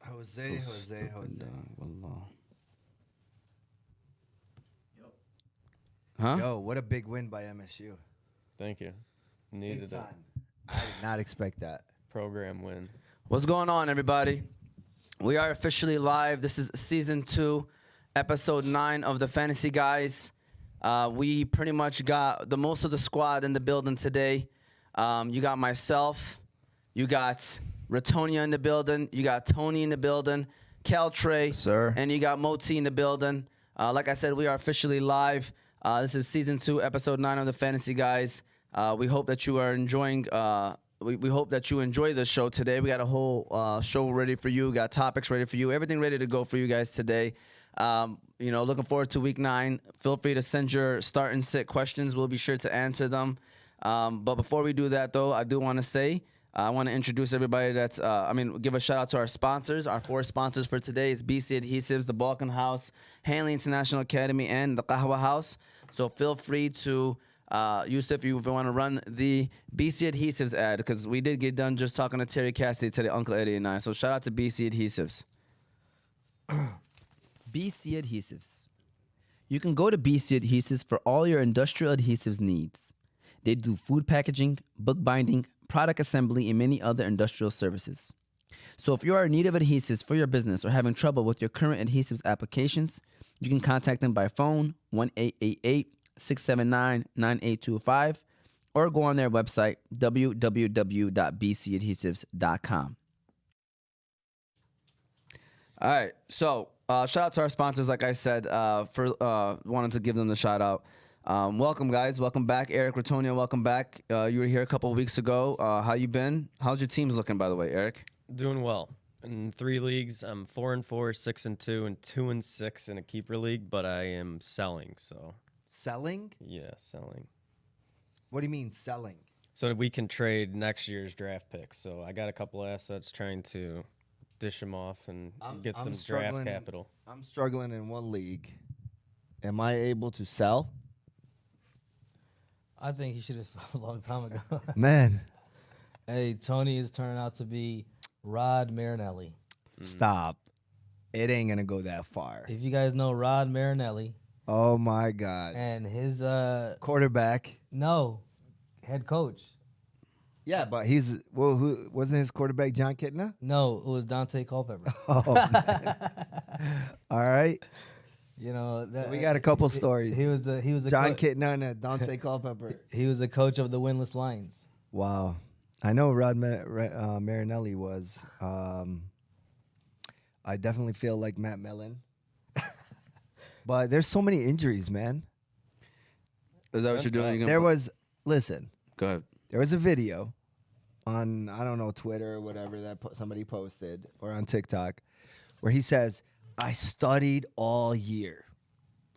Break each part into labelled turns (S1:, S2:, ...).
S1: Jose.
S2: Wallah. Huh?
S1: Yo, what a big win by MSU.
S3: Thank you. Needed
S1: Big
S3: a
S1: time. I did not expect that.
S3: program win.
S2: What's going on, everybody? We are officially live. This is season 2, episode 9 of the Fantasy Guyz. We pretty much got the most of the squad in the building today. You got myself, you got Ratonia in the building, you got Tony in the building, Caltrey,
S1: Sir.
S2: and you got Moti in the building. Like I said, we are officially live. This is season 2, episode 9 of the Fantasy Guyz. We hope that you are enjoying. We hope that you enjoy the show today. We got a whole show ready for you. Got topics ready for you. Everything ready to go for you guys today. Looking forward to week 9. Feel free to send your start and sit questions. We'll be sure to answer them. But before we do that, though, I do want to say I want to introduce everybody. Give a shout out to our sponsors. Our 4 sponsors for today is BC Adhesives, the Balkan House, Hanley International Academy, and the Qahwa House. So feel free to Yusuf, if you want to run the BC Adhesives ad, because we did get done just talking to Terry Cassidy today, Uncle Eddie and I. So shout out to BC Adhesives.
S4: BC Adhesives. You can go to BC Adhesives for all your industrial adhesives needs. They do food packaging, book binding, product assembly, and many other industrial services. So if you are in need of adhesives for your business or having trouble with your current adhesives applications, you can contact them by phone 1-888-679-9825 or go on their website www.bcadhesives.com.
S2: All right. So shout out to our sponsors, like I said, wanted to give them the shout out. Welcome, guys. Welcome back. Eric Ratonia, welcome back. You were here a couple of weeks ago. How you been? How's your teams looking, by the way, Eric?
S3: Doing well. In 3 leagues, I'm 4-4, 6-2, and 2-6 in a keeper league, but I am selling. So
S1: Selling?
S3: yeah, selling.
S1: What do you mean selling?
S3: So that we can trade next year's draft picks. So I got a couple assets trying to dish them off and get some draft capital.
S1: I'm struggling in one league. Am I able to sell?
S5: I think he should have sold a long time ago.
S1: Man,
S5: Hey, Tony is turning out to be Rod Marinelli.
S1: stop. It ain't going to go that far.
S5: If you guys know Rod Marinelli
S1: Oh, my God.
S5: and his
S1: Quarterback.
S5: head coach.
S1: Yeah, but who wasn't his quarterback John Kitna?
S5: No, it was Dante Culpepper.
S1: Oh, man. All right.
S5: You know, that,
S1: So we got a couple stories.
S5: He was the
S1: John Kitna and Dante Culpepper.
S5: He was the coach of the winless Lions.
S1: Wow. I know Rod Marinelli was. I definitely feel like Matt Mellon. But there's so many injuries, man.
S2: Is that what you're doing?
S1: Listen,
S2: Go ahead.
S1: there was a video on, I don't know, Twitter or whatever that somebody posted or on TikTok where he says, I studied all year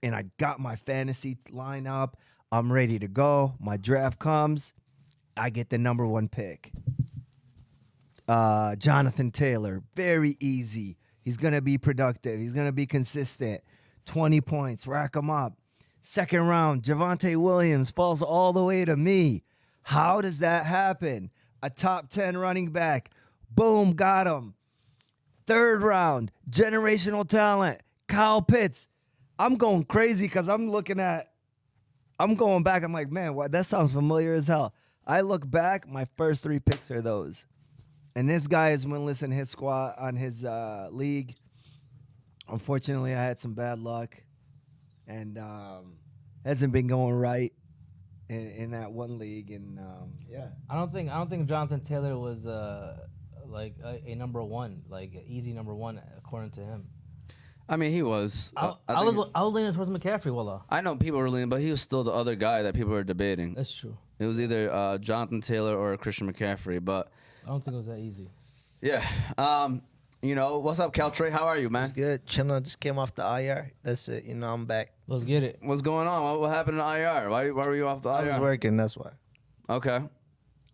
S1: and I got my fantasy lineup. I'm ready to go. My draft comes. I get the number 1 pick. Jonathan Taylor, very easy. He's going to be productive. He's going to be consistent. 20 points, rack them up. Second round, Javonte Williams falls all the way to me. How does that happen? A top 10 running back. Boom, got him. Third round, generational talent, Kyle Pitts. I'm going crazy because I'm going back. I'm like, man, what? That sounds familiar as hell. I look back, my first 3 picks are those. And this guy is winless in his squad on his league. Unfortunately, I had some bad luck, and hasn't been going right in that one league. And yeah,
S5: I don't think Jonathan Taylor was like a number 1, like an easy number 1 according to him.
S2: I mean, he was.
S5: I was leaning towards McCaffrey, wallah.
S2: I know people were leaning, but he was still the other guy that people were debating.
S5: That's true.
S2: It was either Jonathan Taylor or Christian McCaffrey, but
S5: I don't think it was that easy.
S2: yeah. What's up, Caltrey? How are you, man?
S6: It's good. Chilling. Just came off the IR. That's it. I'm back.
S5: Let's get it.
S2: What's going on? What happened to IR? Why were you off the
S6: I
S2: IR?
S6: was working. That's why.
S2: Okay.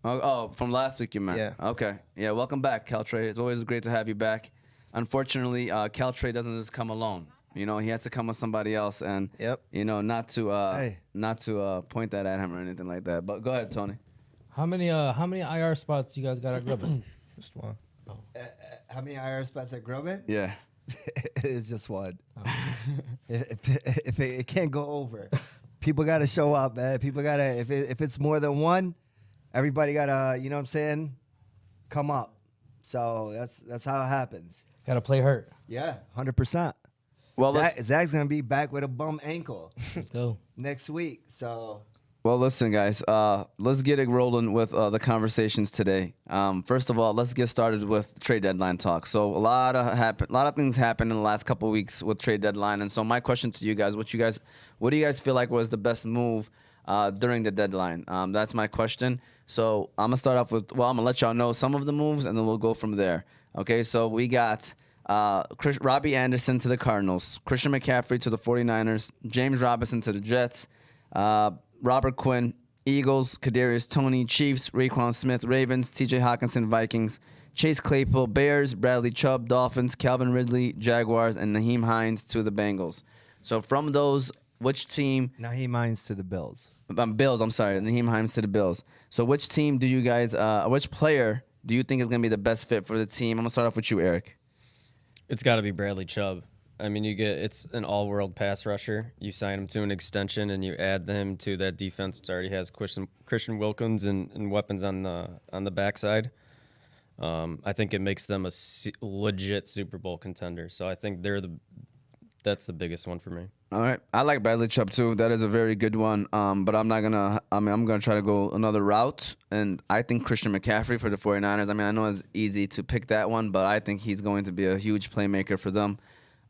S2: Oh, from last week you meant.
S6: Yeah.
S2: Okay. Yeah, welcome back, Caltrey. It's always great to have you back. Unfortunately, Caltrey doesn't just come alone. He has to come with somebody else, and
S6: Yep.
S2: not to point that at him or anything like that. But go ahead, Tony.
S5: How many IR spots you guys got at Grubba?
S6: Just one.
S1: How many IR spots at Grobin?
S2: Yeah.
S1: It is just one. If it can't go over, people got to show up, man. People got to, if it's more than one, everybody got to, you know what I'm saying, come up. So that's how it happens.
S5: Gotta play hurt.
S1: Yeah, 100%.
S2: Well,
S1: Zach's going to be back with a bum ankle
S5: Let's go.
S1: next week. So
S2: Well, listen, guys. Let's get it rolling with the conversations today. First of all, let's get started with trade deadline talk. So a lot of things happened in the last couple of weeks with trade deadline, and so my question to you guys: what do you guys feel like was the best move during the deadline? That's my question. So I'm gonna start off with. Well, I'm gonna let y'all know some of the moves, and then we'll go from there. Okay. So we got Robbie Anderson to the Cardinals, Christian McCaffrey to the 49ers, James Robinson to the Jets. Robert Quinn, Eagles, Kadarius Toney, Chiefs, Raekwon Smith, Ravens, T.J. Hawkinson, Vikings, Chase Claypool, Bears, Bradley Chubb, Dolphins, Calvin Ridley, Jaguars, and Naheem Hines to the Bengals. So from those, which team?
S1: Naheem Hines to the Bills.
S2: Bills. I'm sorry, Naheem Hines to the Bills. So which team do you guys? Which player do you think is going to be the best fit for the team? I'm gonna start off with you, Eric.
S3: It's got to be Bradley Chubb. I mean, it's an all-world pass rusher. You sign him to an extension, and you add him to that defense, which already has Christian Wilkins and weapons on the backside. I think it makes them a legit Super Bowl contender. So I think that's the biggest one for me.
S2: All right, I like Bradley Chubb too. That is a very good one. But I'm not gonna. I'm gonna try to go another route, and I think Christian McCaffrey for the 49ers. I mean, I know it's easy to pick that one, but I think he's going to be a huge playmaker for them.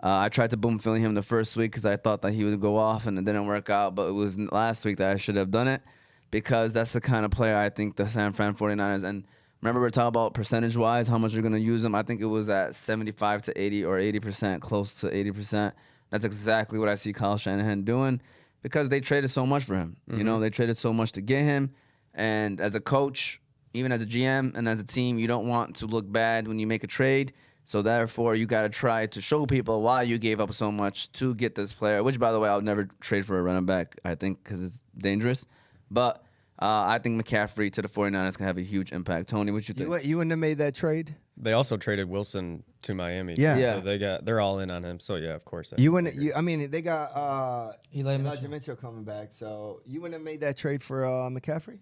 S2: I tried to boom Philly him the first week because I thought that he would go off, and it didn't work out. But it was last week that I should have done it because that's the kind of player I think the San Fran 49ers. And remember, we're talking about percentage-wise, how much you're going to use him. I think it was at 75 to 80 or 80%, close to 80%. That's exactly what I see Kyle Shanahan doing because they traded so much for him. Mm-hmm. You know, they traded so much to get him. And as a coach, even as a GM and as a team, you don't want to look bad when you make a trade. So therefore, you got to try to show people why you gave up so much to get this player, which, by the way, I would never trade for a running back, I think, because it's dangerous. But I think McCaffrey to the 49ers can have a huge impact. Tony, what you think?
S1: You wouldn't have made that trade?
S3: They also traded Wilson to Miami.
S1: Yeah.
S2: Yeah.
S3: So they're all in on him. So, yeah, of course.
S1: You wouldn't. I mean, they got
S5: Elijah
S1: Mitchell coming back, so you wouldn't have made that trade for McCaffrey?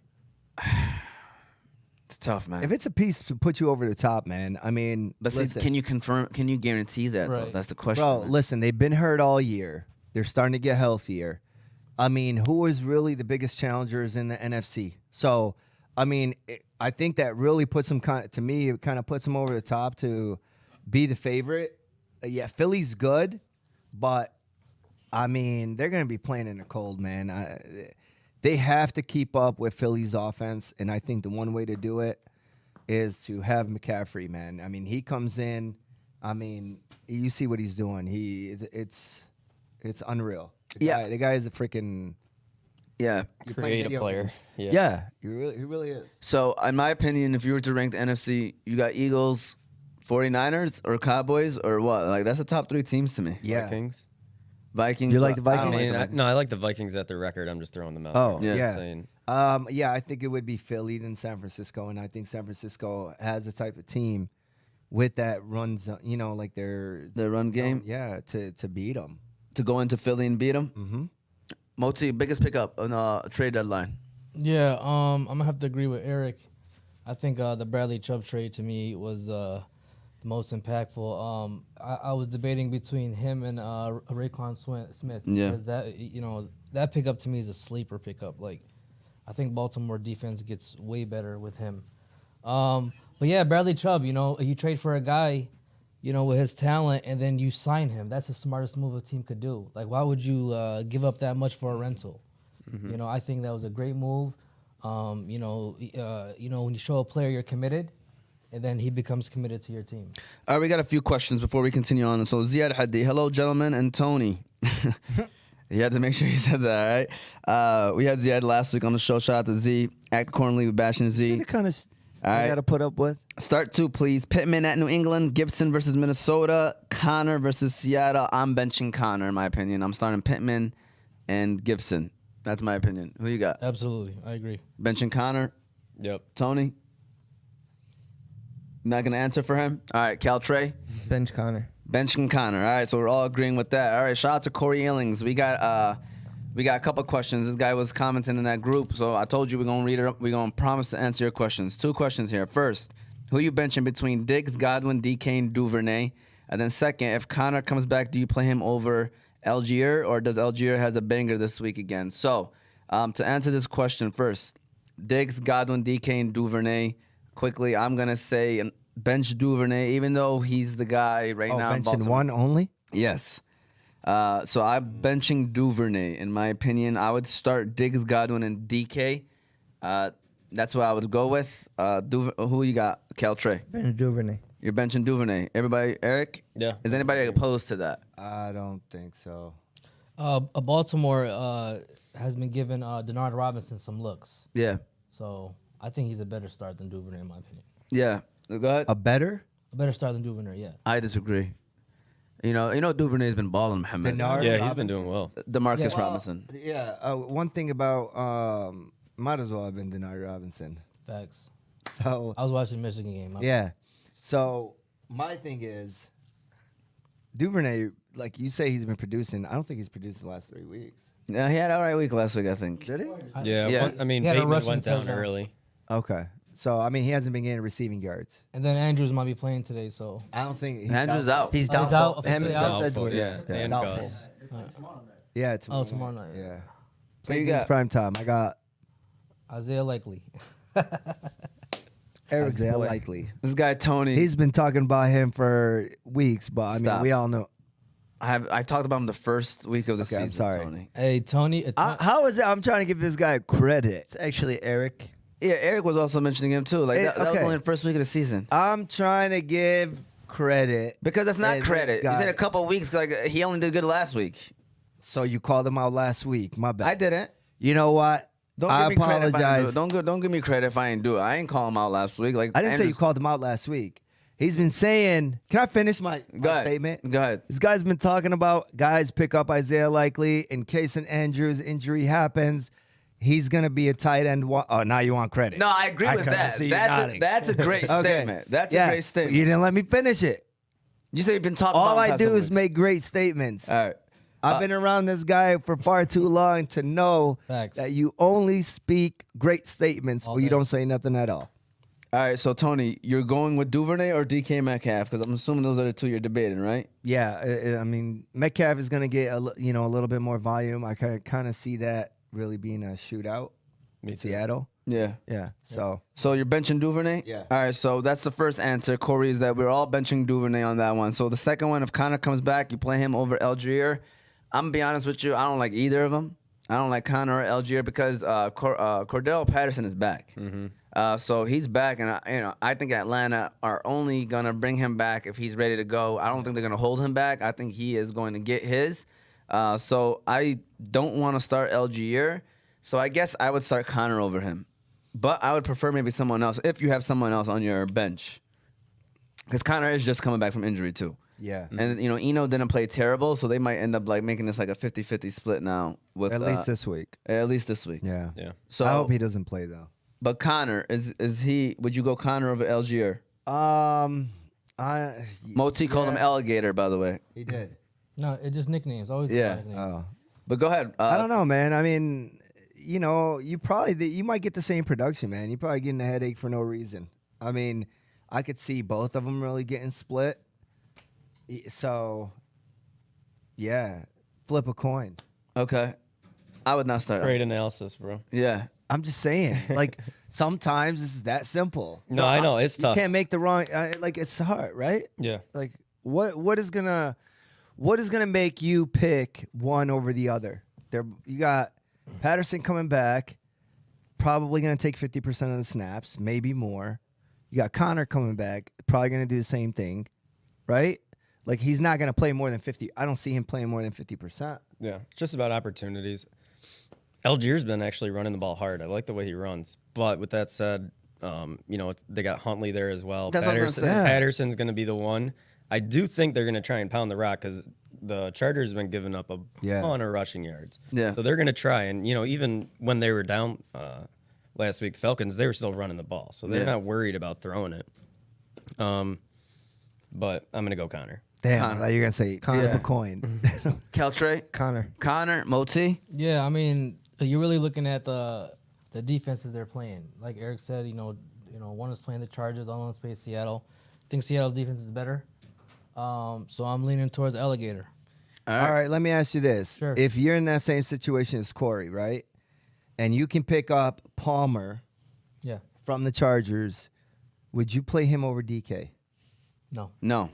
S2: It's tough, man.
S1: If it's a piece to put you over the top, man, I mean,
S2: But see,
S1: listen,
S2: can you confirm? Can you guarantee that? Though?
S5: Right.
S2: That's the question.
S1: bro,
S2: man.
S1: listen, they've been hurt all year. They're starting to get healthier. I mean, who is really the biggest challengers in the NFC? So, I mean, I think that really puts them to me. It kind of puts them over the top to be the favorite. Yeah, Philly's good, but I mean, they're going to be playing in the cold, man. They have to keep up with Philly's offense, and I think the one way to do it is to have McCaffrey, man. I mean, he comes in. I mean, you see what he's doing. It's unreal. The guy is a freaking
S2: Yeah.
S3: Creative player. Yeah.
S1: yeah. He really is.
S2: So, in my opinion, if you were to rank the NFC, you got Eagles, 49ers, or Cowboys, or what? Like, that's the top three teams to me.
S1: Yeah.
S2: Vikings.
S1: You like the
S2: I don't
S1: Vikings?
S2: like the
S3: No, I like the Vikings at their record. I'm just throwing them out.
S1: Oh,
S3: there.
S2: yeah.
S3: Just saying.
S1: Yeah, I think it would be Philly then San Francisco, and I think San Francisco has the type of team with that runs, like their
S2: run game?
S1: Yeah, to beat them.
S2: To go into Philly and beat them?
S1: Mm-hmm.
S2: Moti, biggest pickup on trade deadline.
S5: Yeah, I'm gonna have to agree with Eric. I think the Bradley Chubb trade to me was the most impactful. I was debating between him and Raekwon Smith.
S2: Yeah.
S5: Because that pickup to me is a sleeper pickup. Like, I think Baltimore defense gets way better with him. But yeah, Bradley Chubb. You trade for a guy, with his talent, and then you sign him. That's the smartest move a team could do. Like, why would you give up that much for a rental?
S3: Mm-hmm.
S5: I think that was a great move. When you show a player you're committed, and then he becomes committed to your team.
S2: All right, we got a few questions before we continue on. So, Ziad Hadi, hello, gentlemen, and Tony. You had to make sure you said that, all right? We had Ziad last week on the show. Shout out to Z. Act accordingly with Bash and
S1: See
S2: Z.
S1: the kind of
S2: All
S1: I
S2: right.
S1: got to put up with.
S2: Start two, please. Pittman at New England, Gibson versus Minnesota, Connor versus Seattle. I'm benching Connor, in my opinion. I'm starting Pittman and Gibson. That's my opinion. Who you got?
S5: Absolutely, I agree.
S2: Benching Connor.
S3: Yep.
S2: Tony? Not gonna answer for him. All right, Caltrey.
S6: Bench Connor.
S2: Bench and Connor. All right, so we're all agreeing with that. All right, shout out to Corey Illings. We got a couple questions. This guy was commenting in that group, so I told you we're gonna read it up. We're gonna promise to answer your questions. 2 questions here. First, who you benching between Diggs, Godwin, DK, and Duvernay? And then second, if Connor comes back, do you play him over Algier, or does Algier has a banger this week again? So, to answer this question first, Diggs, Godwin, DK, and Duvernay. Quickly, I'm gonna say bench Duvernay, even though he's the guy right now. in
S1: benching
S2: Baltimore.
S1: one only.
S2: Yes. So I'm benching Duvernay. In my opinion, I would start Diggs, Godwin, and DK. That's what I would go with. Who you got, Caltrey?
S6: Bench Duvernay.
S2: You're benching Duvernay. Everybody, Eric?
S3: Yeah.
S2: Is anybody opposed to that?
S1: I don't think so.
S5: Baltimore has been giving Denard Robinson some looks,
S2: Yeah.
S5: so I think he's a better start than Duvernay in my opinion.
S2: Yeah. Go ahead.
S1: A better?
S5: A better start than Duvernay, yeah.
S2: I disagree. You know, Duvernay's been balling, Mohamed.
S1: Denard?
S3: Yeah, he's
S1: Robinson?
S3: been doing well.
S2: DeMarcus
S1: Well,
S2: Robinson.
S1: Yeah. One thing about might as well have been Denard Robinson.
S5: Facts.
S1: So
S5: I was watching the Michigan game.
S1: yeah. So my thing is, Duvernay, like you say, he's been producing. I don't think he's produced the last 3 weeks.
S2: Yeah, he had an all right week last week, I think.
S1: Did he?
S3: Yeah.
S2: Yeah.
S3: I mean,
S5: He had a
S3: Bateman
S5: rushing
S3: went down
S5: touchdown.
S3: early.
S1: Okay. So I mean, he hasn't been getting receiving yards.
S5: And then Andrews might be playing today, so
S1: I don't think
S2: Andrew's out.
S6: He's
S5: Oh, he's
S6: doubtful.
S5: out,
S6: Him
S5: officially
S6: and
S5: out?
S6: Gus
S3: Doubtful,
S6: Edwards.
S3: yeah. And
S6: doubtful.
S3: Gus.
S1: yeah, tomorrow.
S5: tomorrow night.
S1: Yeah.
S2: you
S1: Play
S2: got?
S1: prime time. I got
S5: Isaiah Likely.
S6: Eric's
S1: Isaiah
S6: boy.
S1: Likely.
S2: This guy, Tony.
S1: He's been talking about him for weeks, but I mean,
S2: Stop.
S1: we all know.
S2: I talked about him the first week of the
S1: Okay,
S2: season.
S1: I'm sorry.
S2: Tony.
S5: Hey, Tony.
S1: How is it? I'm trying to give this guy credit.
S6: It's actually Eric.
S2: Yeah, Eric was also mentioning him too. Like
S1: Hey,
S2: that was
S1: okay.
S2: only the first week of the season.
S1: I'm trying to give credit
S2: Because that's
S1: Hey,
S2: not
S1: this
S2: credit. You
S1: guy-
S2: said a couple of weeks. Like he only did good last week.
S1: So you called him out last week. My bad.
S2: I didn't.
S1: You know what?
S2: Don't
S1: I
S2: give me credit if I
S1: apologize.
S2: didn't do it. Don't give me credit if I ain't do it. I ain't call him out last week. Like
S1: I didn't say you
S2: Andrews-
S1: called him out last week. He's been saying. Can I finish my
S2: Go ahead.
S1: statement?
S2: Go ahead.
S1: This guy's been talking about guys pick up Isaiah Likely in case an Andrews injury happens. He's gonna be a tight end. Oh, now you want credit?
S2: No, I agree with
S1: kinda
S2: that.
S1: see you
S2: That's
S1: nodding.
S2: that's a great
S1: Okay.
S2: statement. That's
S1: Yeah,
S2: a great statement.
S1: You didn't let me finish it.
S2: You said you've been talking.
S1: All
S2: about him
S1: I
S2: past
S1: do
S2: couple
S1: is
S2: weeks.
S1: make great statements.
S2: All right.
S1: I've been around this guy for far too long to know
S5: Facts.
S1: that you only speak great statements
S5: All
S1: or you
S5: day.
S1: don't say nothing at all.
S2: All right. So Tony, you're going with Duvernay or DK Metcalf? Because I'm assuming those are the two you're debating, right?
S1: Yeah, I mean Metcalf is going to get a little bit more volume. I kind of see that really being a shootout in Seattle.
S2: Yeah.
S1: Yeah. So
S2: So you're benching Duvernay?
S1: Yeah.
S2: All right, so that's the first answer, Corey, is that we're all benching Duvernay on that one. So the second one, if Connor comes back, you play him over Algier. I'm going to be honest with you, I don't like either of them. I don't like Connor or Algier because Cordell Patterson is back. So he's back, and I think Atlanta are only going to bring him back if he's ready to go. I don't think they're going to hold him back. I think he is going to get his. So I don't want to start Algier. So I guess I would start Connor over him. But I would prefer maybe someone else if you have someone else on your bench. Because Connor is just coming back from injury too.
S1: yeah,
S2: And, Eno didn't play terrible, so they might end up like making this like a 50-50 split now. With
S1: at least this week.
S2: At least this week.
S1: Yeah.
S3: Yeah.
S2: So,
S1: I hope he doesn't play though.
S2: but Connor, would you go Connor over Algier? Moti called him Alligator, by the way.
S1: He did.
S5: No, it's just nicknames. Always
S2: Yeah.
S5: nicknames.
S1: Oh.
S2: But go ahead.
S1: I don't know, man. I mean, you might get the same production, man. You're probably getting a headache for no reason. I mean, I could see both of them really getting split. So, yeah, flip a coin.
S2: Okay. I would not start.
S3: Great analysis, bro.
S2: Yeah.
S1: I'm just saying, like, sometimes it's that simple.
S3: No, I know it's
S1: You
S3: tough.
S1: can't make the wrong. It's hard, right?
S3: Yeah.
S1: Like, what is gonna make you pick one over the other? You got Patterson coming back, probably gonna take 50% of the snaps, maybe more. You got Connor coming back, probably gonna do the same thing, right? Like he's not gonna play more than 50. I don't see him playing more than 50%.
S3: Yeah, it's just about opportunities. Algier's been actually running the ball hard. I like the way he runs. But with that said, they got Huntley there as well.
S2: That's what I was gonna say.
S1: Yeah.
S3: Patterson's going to be the one. I do think they're going to try and pound the rock because the Chargers have been giving up a ton of rushing yards.
S2: Yeah.
S3: So they're going to try. And, even when they were down last week, the Falcons, they were still running the ball. So they're
S2: Yeah.
S3: not worried about throwing it. But I'm gonna go Connor.
S1: Damn, I
S2: Connor.
S1: thought you were gonna say flip
S2: Yeah.
S1: a coin.
S2: Keltre, Connor, Moti.
S5: Yeah, I mean, you're really looking at the defenses they're playing. Like Eric said, one is playing the Chargers, the other one's playing Seattle. I think Seattle's defense is better. So I'm leaning towards Alligator.
S2: All
S1: All right, let me ask you this:
S5: Sure.
S1: if you're in that same situation as Corey, right, and you can pick up Palmer
S5: Yeah.
S1: from the Chargers, would you play him over DK?
S2: No.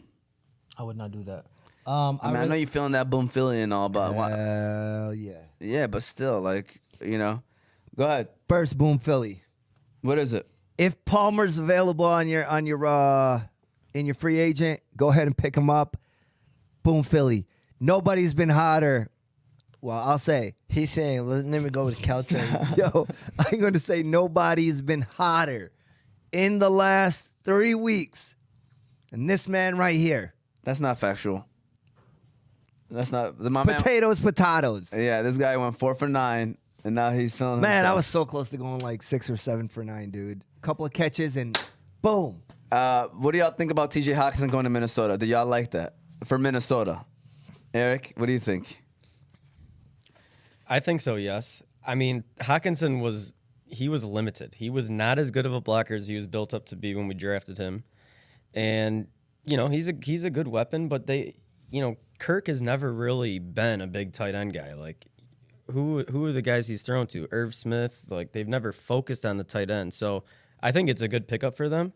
S5: I would not do that.
S2: I know you're feeling that boom Philly and all, but
S1: Hell yeah!
S2: yeah, but still, like, go ahead.
S1: First, boom Philly.
S2: What is it?
S1: If Palmer's available on your in your free agent, go ahead and pick him up. Boom Philly. Nobody's been hotter. Well, I'll say,
S6: He's saying, let me go with Caltrane.
S1: yo, I'm going to say nobody's been hotter in the last 3 weeks than this man right here.
S2: That's not factual. That's not my man.
S1: Potatoes.
S2: Yeah, this guy went 4 for 9, and now he's feeling.
S1: Man, I
S2: himself.
S1: was so close to going like 6 or 7 for 9, dude. Couple of catches and boom.
S2: What do y'all think about T.J. Hawkinson going to Minnesota? Do y'all like that for Minnesota? Eric, what do you think?
S3: I think so. Yes. I mean, Hawkinson was limited. He was not as good of a blocker as he was built up to be when we drafted him, and he's a good weapon. But Kirk has never really been a big tight end guy. Like, who are the guys he's thrown to? Irv Smith. Like, they've never focused on the tight end. So I think it's a good pickup for them.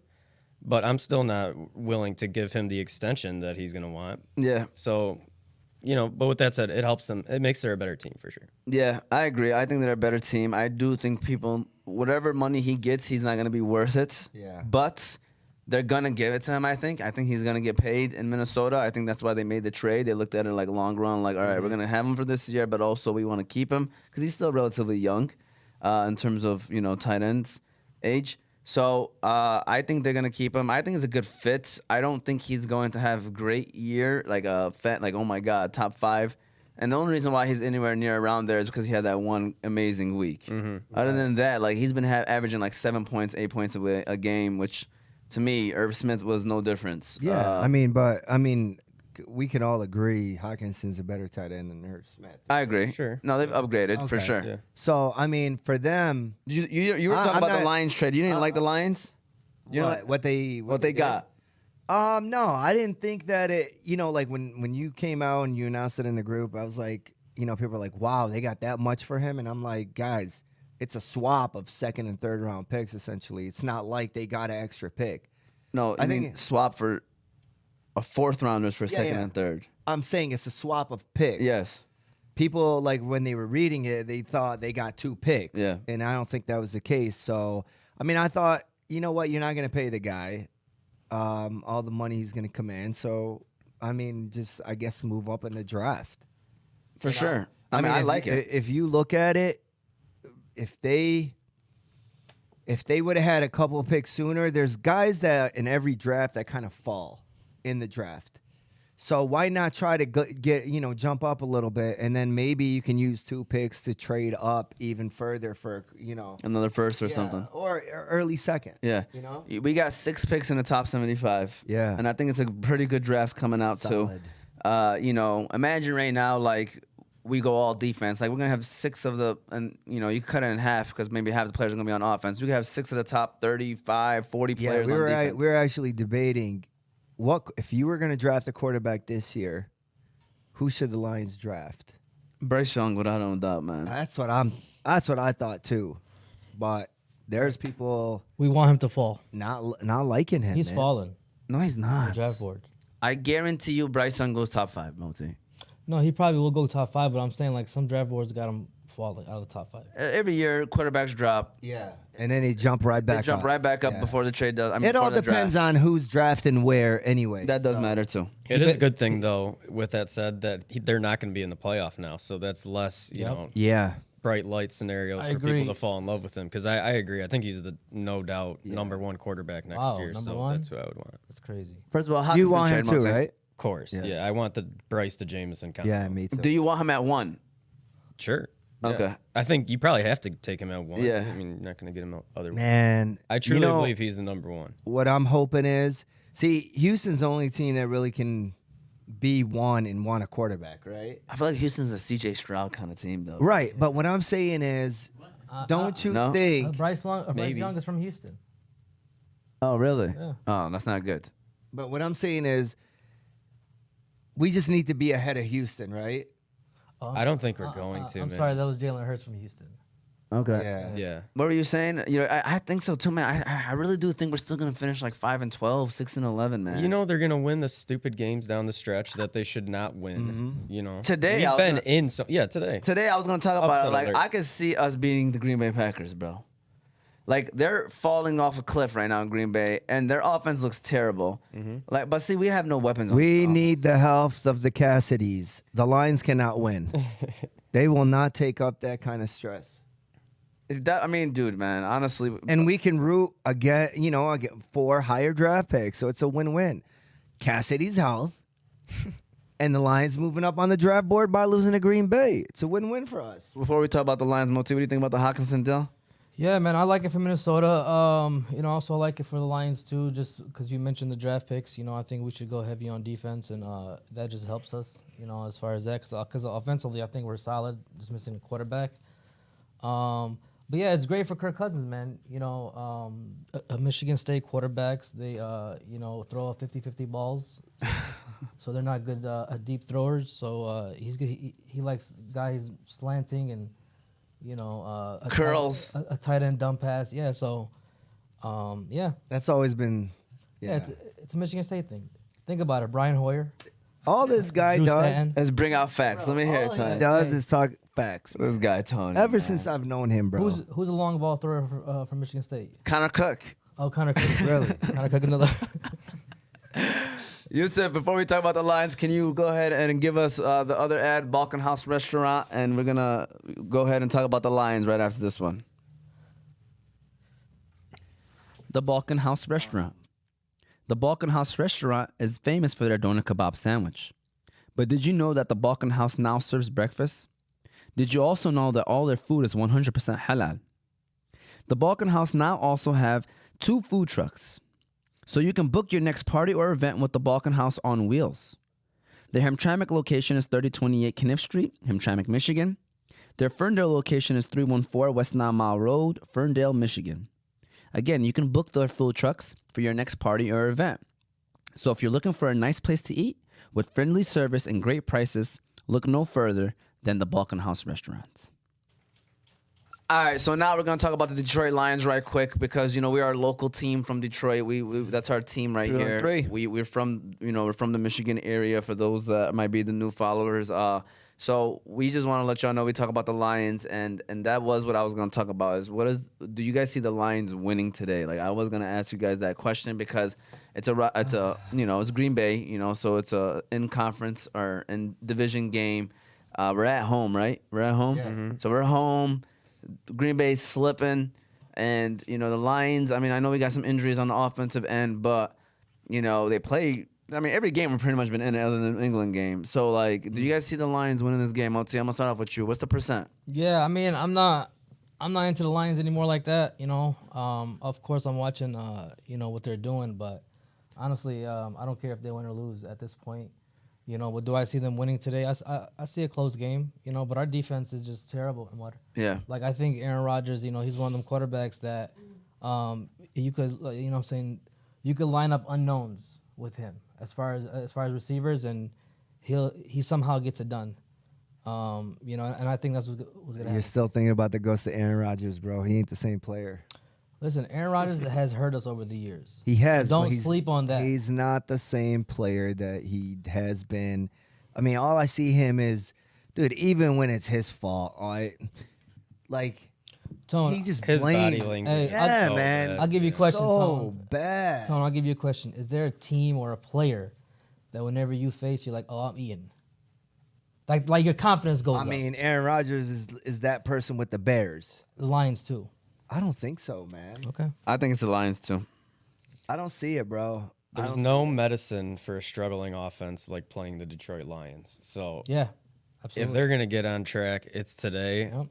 S3: But I'm still not willing to give him the extension that he's going to want.
S2: Yeah.
S3: So, but with that said, it helps them. It makes them a better team for sure.
S2: Yeah, I agree. I think they're a better team. I do think whatever money he gets, he's not going to be worth it.
S1: Yeah.
S2: But they're going to give it to him, I think. I think he's going to get paid in Minnesota. I think that's why they made the trade. They looked at it like long run, like, all right, we're going to have him for this year, but also we want to keep him because he's still relatively young in terms of, tight ends age. So I think they're gonna keep him. I think it's a good fit. I don't think he's going to have a great year, like oh my god, top 5. And the only reason why he's anywhere near around there is because he had that one amazing week. Other than that, like he's been averaging like 7 points, 8 points a game, which to me, Irv Smith was no difference.
S1: Yeah, we can all agree Hawkinson's a better tight end than Irv Smith.
S2: I agree.
S3: Sure.
S2: No, they've upgraded for
S1: Okay.
S2: sure.
S3: Yeah.
S1: So for them,
S2: You were talking
S1: I'm
S2: about the
S1: not-
S2: Lions trade. You didn't like the Lions? You know
S1: what they
S2: what they got?
S1: No, I didn't think that it. Like when you came out and you announced it in the group, I was like, people were like, wow, they got that much for him, and I'm like, guys, it's a swap of 2nd and 3rd round picks essentially. It's not like they got an extra pick.
S2: No,
S1: I
S2: I
S1: think
S2: think swap for a 4th rounders for 2nd
S1: yeah.
S2: and 3rd.
S1: I'm saying it's a swap of picks.
S2: Yes.
S1: People, like, when they were reading it, they thought they got 2 picks.
S2: Yeah.
S1: And I don't think that was the case. So, I thought, you know what? You're not going to pay the guy all the money he's going to command. So, just, I guess, move up in the draft.
S2: For sure. I mean, I
S1: if
S2: like
S1: you-
S2: it.
S1: If you look at it, if they would have had a couple of picks sooner, there's guys that in every draft that kind of fall in the draft. So why not try to get jump up a little bit, and then maybe you can use 2 picks to trade up even further for
S2: Another first or
S1: yeah,
S2: something.
S1: or early second.
S2: Yeah. We got 6 picks in the top 75.
S1: Yeah.
S2: And I think it's a pretty good draft coming out
S1: Solid.
S2: too. Imagine right now, like, we go all defense. Like, we're going to have 6 of the, and, you cut it in half because maybe half the players are going to be on offense. We could have 6 of the top 35, 40
S1: Yeah,
S2: players
S1: we
S2: on
S1: were
S2: defense.
S1: we were actually debating what if you were going to draft a quarterback this year, who should the Lions draft?
S2: Bryce Young, without a doubt, man.
S1: That's what I thought too, but there's people
S5: We want him to fall.
S1: not liking him.
S5: He's
S1: man.
S5: fallen
S2: No, he's
S5: on the
S2: not.
S5: draft board.
S2: I guarantee you Bryce Young goes top 5, Moti.
S5: No, he probably will go top 5, but I'm saying like some draft boards got him falling out of the top 5.
S2: Every year, quarterbacks drop.
S1: Yeah, and then he jump right
S2: They
S1: back.
S2: jump
S1: up.
S2: right back up
S1: Yeah.
S2: before the trade does.
S1: It all depends on who's drafting where, anyway.
S2: That does
S1: So,
S2: matter too.
S3: It is a good thing, though, with that said, that they're not going to be in the playoff now. So that's less,
S1: Yeah,
S3: bright light scenarios
S5: I
S3: for
S5: agree.
S3: people to fall in love with him. Because I agree. I think he's the no doubt number 1 quarterback next
S5: Wow,
S3: year.
S5: number
S3: So
S5: 1?
S3: that's who I would want.
S5: That's crazy.
S2: First of all,
S1: you want him too, right?
S3: Of course.
S1: Yeah.
S3: Yeah. I want the Bryce to Jameson combo.
S1: Yeah, me too.
S2: Do you want him at 1?
S3: Sure. Yeah.
S2: Okay.
S3: I think you probably have to take him at 1.
S2: Yeah.
S3: I mean, you're not going to get him out other.
S1: Man,
S3: I truly believe he's the number 1.
S1: what I'm hoping is See, Houston's the only team that really can be one and want a quarterback, right?
S2: I feel like Houston's a CJ Stroud kind of team, though.
S1: Right. But what I'm saying is, don't you
S2: No.
S1: think?
S5: Bryce
S3: Maybe.
S5: Young is from Houston.
S2: Oh, really?
S5: Yeah.
S2: Oh, that's not good.
S1: But what I'm saying is, we just need to be ahead of Houston, right?
S3: I don't think we're going to,
S5: I'm
S3: man.
S5: sorry, that was Jalen Hurts from Houston.
S2: Okay.
S1: Yeah.
S3: Yeah.
S2: What were you saying? You know, I think so too, man. I really do think we're still gonna finish like 5-12, 6-11, man.
S3: You know they're gonna win the stupid games down the stretch that they should not win. You know
S2: Today,
S3: we've
S2: I was
S3: been
S2: gonna-
S3: in so today.
S2: Today I was gonna talk about
S3: Upset
S2: it. Like
S3: alert.
S2: I could see us beating the Green Bay Packers, bro. Like they're falling off a cliff right now in Green Bay, and their offense looks terrible. Like, but see, we have no weapons.
S1: We
S2: on
S1: need the health of the Cassidys. The Lions cannot win. They will not take up that kind of stress.
S2: I mean, dude, man. Honestly,
S1: And we can root again, for higher draft picks. So it's a win-win. Cassidy's health and the Lions moving up on the draft board by losing to Green Bay. It's a win-win for us.
S2: before we talk about the Lions, Moti, what do you think about the Hawkinson deal?
S5: Yeah, man, I like it for Minnesota. Also I like it for the Lions too, just because you mentioned the draft picks. I think we should go heavy on defense, and that just helps us. As far as that, because offensively, I think we're solid, just missing a quarterback. But yeah, it's great for Kirk Cousins, man. Michigan State quarterbacks, they throw up 50-50 balls, so they're not good deep throwers. So he's good. He likes guys slanting and
S2: Curls.
S5: a tight end dump pass. Yeah, so yeah,
S1: That's always been,
S5: yeah, it's a Michigan State thing. Think about it, Brian Hoyer.
S1: all this guy
S5: Drew
S1: does.
S5: Stanton.
S2: Let's bring out facts. Let me hear it,
S1: All he
S2: Tony.
S1: does is talk facts.
S2: This guy, Tony.
S1: Ever
S2: man.
S1: since I've known him, bro.
S5: Who's a long ball thrower from Michigan State?
S2: Connor Cook.
S5: Oh, Connor Cook.
S1: Really?
S5: Connor Cook, another.
S2: Yusuf, before we talk about the Lions, can you go ahead and give us the other ad, Balkan House Restaurant, and we're going to go ahead and talk about the Lions right after this one.
S4: The Balkan House Restaurant. The Balkan House Restaurant is famous for their doner kebab sandwich. But did you know that the Balkan House now serves breakfast? Did you also know that all their food is 100% halal? The Balkan House now also have 2 food trucks, so you can book your next party or event with the Balkan House on wheels. Their Hamtramck location is 3028 Kniff Street, Hamtramck, Michigan. Their Ferndale location is 314 West 9 Mile Road, Ferndale, Michigan. Again, you can book their food trucks for your next party or event. So if you're looking for a nice place to eat with friendly service and great prices, look no further than the Balkan House Restaurant.
S2: All right, so now we're going to talk about the Detroit Lions right quick because, we are a local team from Detroit. We that's our team right here.
S1: 3-on-3.
S2: We're from, we're from the Michigan area for those that might be the new followers. So we just want to let y'all know we talk about the Lions, and that was what I was going to talk about is do you guys see the Lions winning today? Like I was going to ask you guys that question because it's Green Bay, so it's a in conference or in division game. We're at home, right? We're at home.
S1: Yeah.
S2: So we're home. Green Bay's slipping, and the Lions. I mean, I know we got some injuries on the offensive end, but they play. I mean, every game we've pretty much been in it other than the England game. So, like, do you guys see the Lions winning this game? I'm gonna start off with you. What's the percent?
S5: Yeah, I mean, I'm not into the Lions anymore like that. Of course, I'm watching. What they're doing, but honestly, I don't care if they win or lose at this point. But do I see them winning today? I see a close game. But our defense is just terrible. And what?
S2: Yeah.
S5: Like I think Aaron Rodgers. He's one of them quarterbacks that, you could, what I'm saying, you could line up unknowns with him as far as receivers, and he somehow gets it done. And I think that's what's gonna happen.
S1: You're still thinking about the ghost of Aaron Rodgers, bro. He ain't the same player.
S5: Listen, Aaron Rodgers has hurt us over the years.
S1: He has. but
S5: Don't sleep on that.
S1: He's not the same player that he has been. I mean, all I see him is, dude. Even when it's his fault,
S5: Tone,
S1: he just
S3: His
S1: blamed.
S3: body language.
S5: Hey,
S3: is
S1: Yeah,
S3: so
S1: man.
S3: bad.
S5: I'll give you a question,
S1: So
S5: Tone.
S1: bad.
S5: Tone, I'll give you a question. Is there a team or a player that whenever you face, you're like, oh, I'm eating? Like your confidence goes
S1: I
S5: up.
S1: mean, Aaron Rodgers is that person with the Bears.
S5: The Lions too.
S1: I don't think so, man.
S5: Okay.
S2: I think it's the Lions too.
S1: I don't see it, bro. I
S3: There's
S1: don't
S3: no
S1: see it.
S3: medicine for a struggling offense like playing the Detroit Lions. So
S5: Yeah.
S3: if
S5: Absolutely.
S3: they're gonna get on track, it's today.
S5: Yep.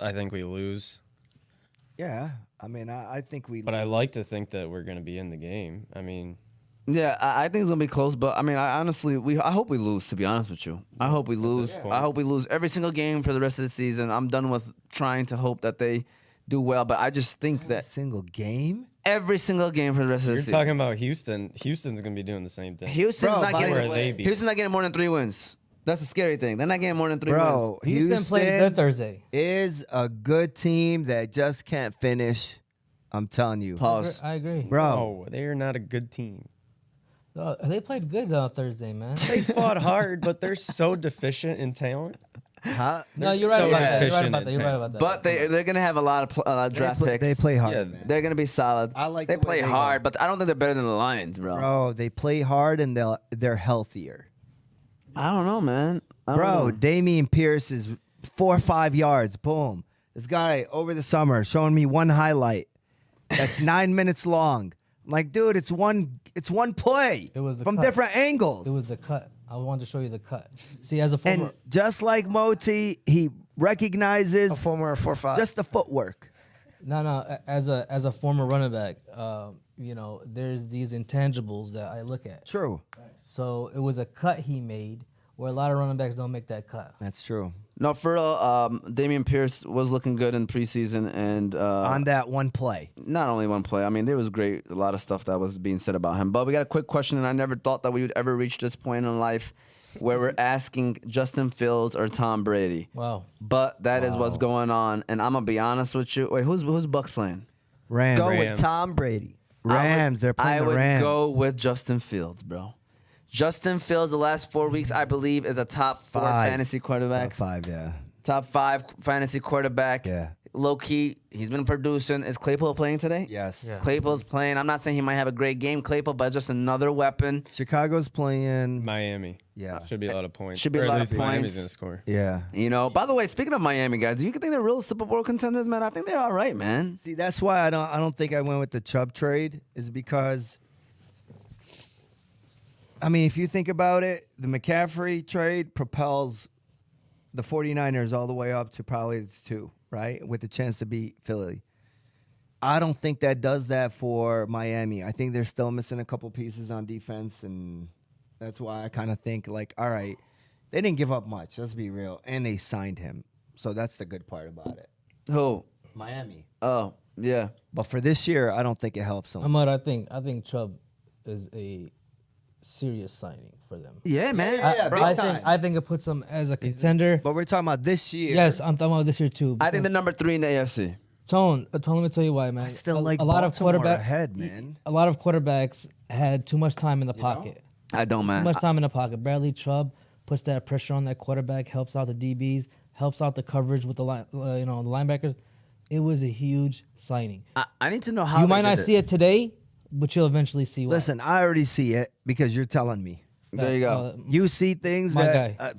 S3: I think we lose,
S1: Yeah, I mean, I think we.
S3: but I like to think that we're gonna be in the game. I mean,
S2: Yeah, I think it's gonna be close, but I mean, I honestly, I hope we lose. To be honest with you, I hope we lose. I hope we lose every single game for the rest of the season. I'm done with trying to hope that they do well, but I just think that
S1: Single game.
S2: every single game for the rest of the
S3: You're
S2: season.
S3: talking about Houston. Houston's gonna be doing the same thing.
S2: Houston's
S1: Bro,
S2: not
S1: by
S2: getting.
S1: the
S3: Where they be?
S2: Houston's not getting more than 3 wins. That's the scary thing. They're not getting more than 3
S1: Bro,
S2: wins.
S5: Houston played good Thursday.
S1: is a good team that just can't finish. I'm telling you,
S2: Pause.
S5: I agree.
S1: bro.
S3: No, they are not a good team.
S5: They played good Thursday, man.
S3: They fought hard, but they're so deficient in talent.
S1: Huh?
S5: No,
S3: They're
S5: you're right
S3: so
S5: about that. You're right
S3: efficient
S5: about that. You're
S3: in
S5: right about that.
S2: But they're gonna have a lot of draft picks.
S1: They play hard.
S3: Yeah,
S1: man.
S2: They're gonna be solid.
S1: I like
S2: they
S1: the way
S2: play
S1: they
S2: hard,
S1: go.
S2: but I don't think they're better than the Lions, bro.
S1: Bro, they play hard and they're healthier.
S2: I don't know, man. I don't
S1: Bro,
S2: know.
S1: Damian Pierce is 4 or 5 yards. Boom. This guy over the summer showing me one highlight that's 9 minutes long. I'm like, dude, it's one play.
S5: It was the
S1: from
S5: cut.
S1: different angles.
S5: It was the cut. I wanted to show you the cut. See, as a former,
S1: and just like Moti, he recognizes
S6: A former 4-5.
S1: just the footwork.
S5: as a former running back, there's these intangibles that I look at.
S1: True.
S5: So it was a cut he made, where a lot of running backs don't make that cut.
S1: That's true.
S2: No, for real, Damian Pierce was looking good in preseason, and
S1: On that one play.
S2: not only one play. I mean, there was a lot of stuff that was being said about him. But we got a quick question, and I never thought that we would ever reach this point in life where we're asking Justin Fields or Tom Brady.
S5: Wow.
S2: But that is what's going on, and I'm gonna be honest with you. Wait, who's Bucks playing?
S1: Rams.
S6: Go with
S3: Rams.
S6: Tom Brady.
S1: Rams. They're playing
S2: I
S1: the
S2: would
S1: Rams.
S2: go with Justin Fields, bro. Justin Fields, the last 4 weeks, I believe, is a top 4
S1: 5.
S2: fantasy quarterback.
S1: 5, yeah.
S2: Top 5 fantasy quarterback.
S1: Yeah.
S2: Low key, he's been producing. Is Claypool playing today?
S1: Yes.
S5: Yeah.
S2: Claypool's playing. I'm not saying he might have a great game, Claypool, but just another weapon.
S1: Chicago's playing.
S3: Miami.
S1: Yeah.
S3: Should be a lot of points.
S2: Should be a
S3: Or at
S2: lot of
S3: least Miami's
S2: points.
S3: gonna score.
S1: Yeah.
S2: You know. By the way, speaking of Miami guys, do you think they're real Super Bowl contenders, man? I think they're all right, man.
S1: See, that's why I don't think I went with the Chubb trade, is because I mean, if you think about it, the McCaffrey trade propels the 49ers all the way up to probably it's 2, right? With the chance to beat Philly. I don't think that does that for Miami. I think they're still missing a couple pieces on defense, and that's why I kind of think, like, all right, they didn't give up much, let's be real, and they signed him. So that's the good part about it.
S2: Who?
S1: Miami.
S2: Oh, yeah.
S1: But for this year, I don't think it helps them.
S5: Ahmad, I think Chubb is a serious signing for them.
S2: Yeah, man.
S1: Yeah, big time.
S5: I think it puts them as a contender.
S1: But we're talking about this year.
S5: Yes, I'm talking about this year too.
S2: I think they're number 3 in the AFC.
S5: Tone, let me tell you why, man.
S1: I still
S5: a,
S1: like
S5: a lot of
S1: Baltimore
S5: quarterback
S1: ahead, man.
S5: A lot of quarterbacks had too much time in the pocket.
S2: I don't, man.
S5: Too much time in the pocket. Bradley Chubb puts that pressure on that quarterback, helps out the DBs, helps out the coverage with the the linebackers. It was a huge signing.
S2: I need to know how
S5: You
S2: they
S5: might not
S2: did
S5: see it today, but you'll eventually see why.
S1: Listen, I already see it because you're telling me.
S2: There you go.
S1: You see things
S5: My
S1: that
S5: guy.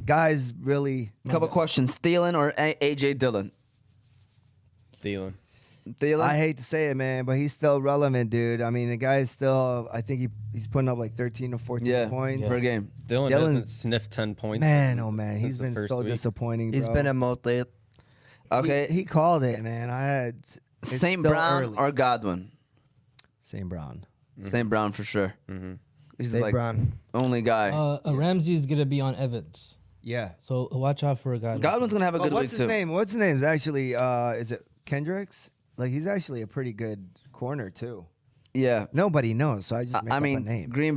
S1: guys really.
S2: Couple questions. Thielen or AJ Dillon?
S3: Thielen.
S2: Thielen?
S1: I hate to say it, man, but he's still relevant, dude. I mean, the guy is still. I think he's putting up like 13 or 14 points.
S2: per game.
S3: Dylan
S1: Dylan-
S3: hasn't sniffed 10 points.
S1: Man, oh man,
S3: since
S1: he's
S3: the
S1: been
S3: first
S1: so
S3: week.
S1: disappointing.
S6: He's
S1: bro.
S6: been a multi.
S2: Okay.
S1: He called it, man. I had it's
S2: St.
S1: still
S2: Brown
S1: early.
S2: or Godwin?
S1: St. Brown.
S2: St. Brown for sure.
S3: Mm-hmm.
S2: He's
S6: St.
S2: like
S6: Brown.
S2: only guy.
S5: Ramsey is gonna be on Evans,
S1: Yeah.
S5: so watch out for a guy.
S2: Godwin's gonna have a good
S1: what's
S2: week
S1: his
S2: too.
S1: name? What's his name? Is actually is it Kendricks? Like he's actually a pretty good corner too.
S2: Yeah.
S1: Nobody knows, so I just make
S2: I
S1: up a
S2: mean,
S1: name.
S2: Green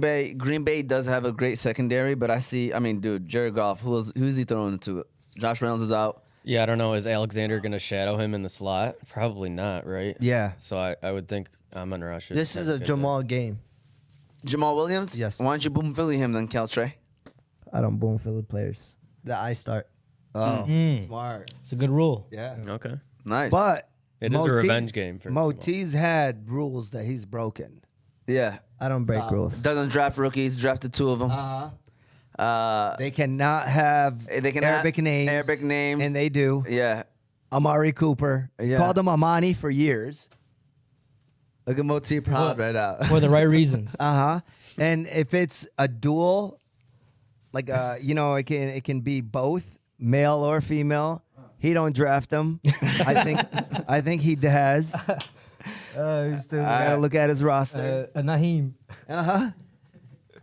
S2: Bay does have a great secondary, but dude, Jared Goff, who's he throwing it to? Josh Reynolds is out.
S3: Yeah, I don't know. Is Alexander going to shadow him in the slot? Probably not, right?
S1: Yeah.
S3: So I would think Amon-Ra should.
S6: This is
S3: have
S6: a
S3: good
S6: Jamal game.
S2: Jamal Williams?
S6: Yes.
S2: Why don't you boom Philly him then, Caltrey?
S6: I don't boom Philly players. That I start.
S1: Oh,
S5: Mm.
S1: smart.
S5: It's a good rule.
S1: Yeah.
S3: day. Okay.
S2: Nice.
S1: But
S3: It is a revenge game for
S1: Moti's had rules that he's broken.
S2: yeah.
S6: I don't break rules.
S2: Doesn't draft rookies, drafted 2 of them.
S1: They cannot have
S2: They can
S1: Arabic
S2: have
S1: names.
S2: Arabic names.
S1: And they do.
S2: Yeah.
S1: Amari Cooper.
S2: Yeah.
S1: Called him Amani for years.
S2: Look at Moti proud right out.
S5: For the right reasons.
S1: And if it's a duel, like it can be both male or female. He don't draft them. I think he has.
S5: He's still
S1: I gotta look at his roster.
S5: Naheem.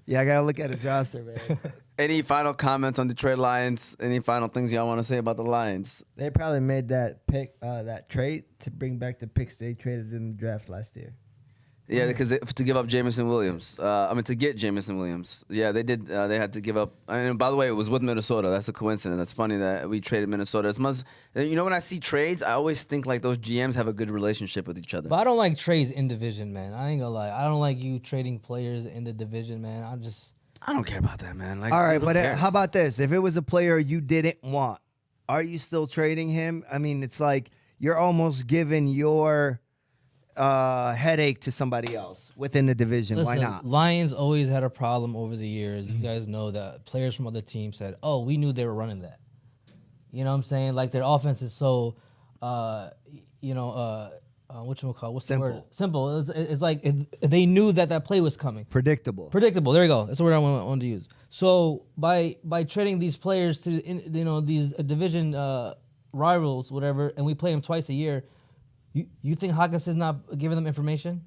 S1: Yeah, I gotta look at his roster, man.
S2: Any final comments on Detroit Lions? Any final things y'all want to say about the Lions?
S6: They probably made that pick, that trade to bring back the picks they traded in the draft last year.
S2: Yeah, because to give up Jamison Williams. To get Jamison Williams. Yeah, they did. They had to give up. And by the way, it was with Minnesota. That's a coincidence. That's funny that we traded Minnesota. When I see trades, I always think like those GMs have a good relationship with each other.
S5: But I don't like trades in division, man. I ain't gonna lie. I don't like you trading players in the division, man.
S2: I don't care about that, man. Like,
S1: All right,
S2: who
S1: but
S2: cares?
S1: how about this? If it was a player you didn't want, are you still trading him? I mean, it's like you're almost giving your headache to somebody else within the division. Why
S5: Listen,
S1: not?
S5: Lions always had a problem over the years. You guys know that players from other teams said, "Oh, we knew they were running that." You know what I'm saying? Like their offense is so, whatchamacallit? What's the word?
S1: Simple.
S5: Simple. It's like they knew that play was coming.
S1: Predictable.
S5: Predictable. There you go. That's the word I wanted to use. So by trading these players to these division rivals, whatever, and we play them twice a year, you think Hawkinson's not giving them information?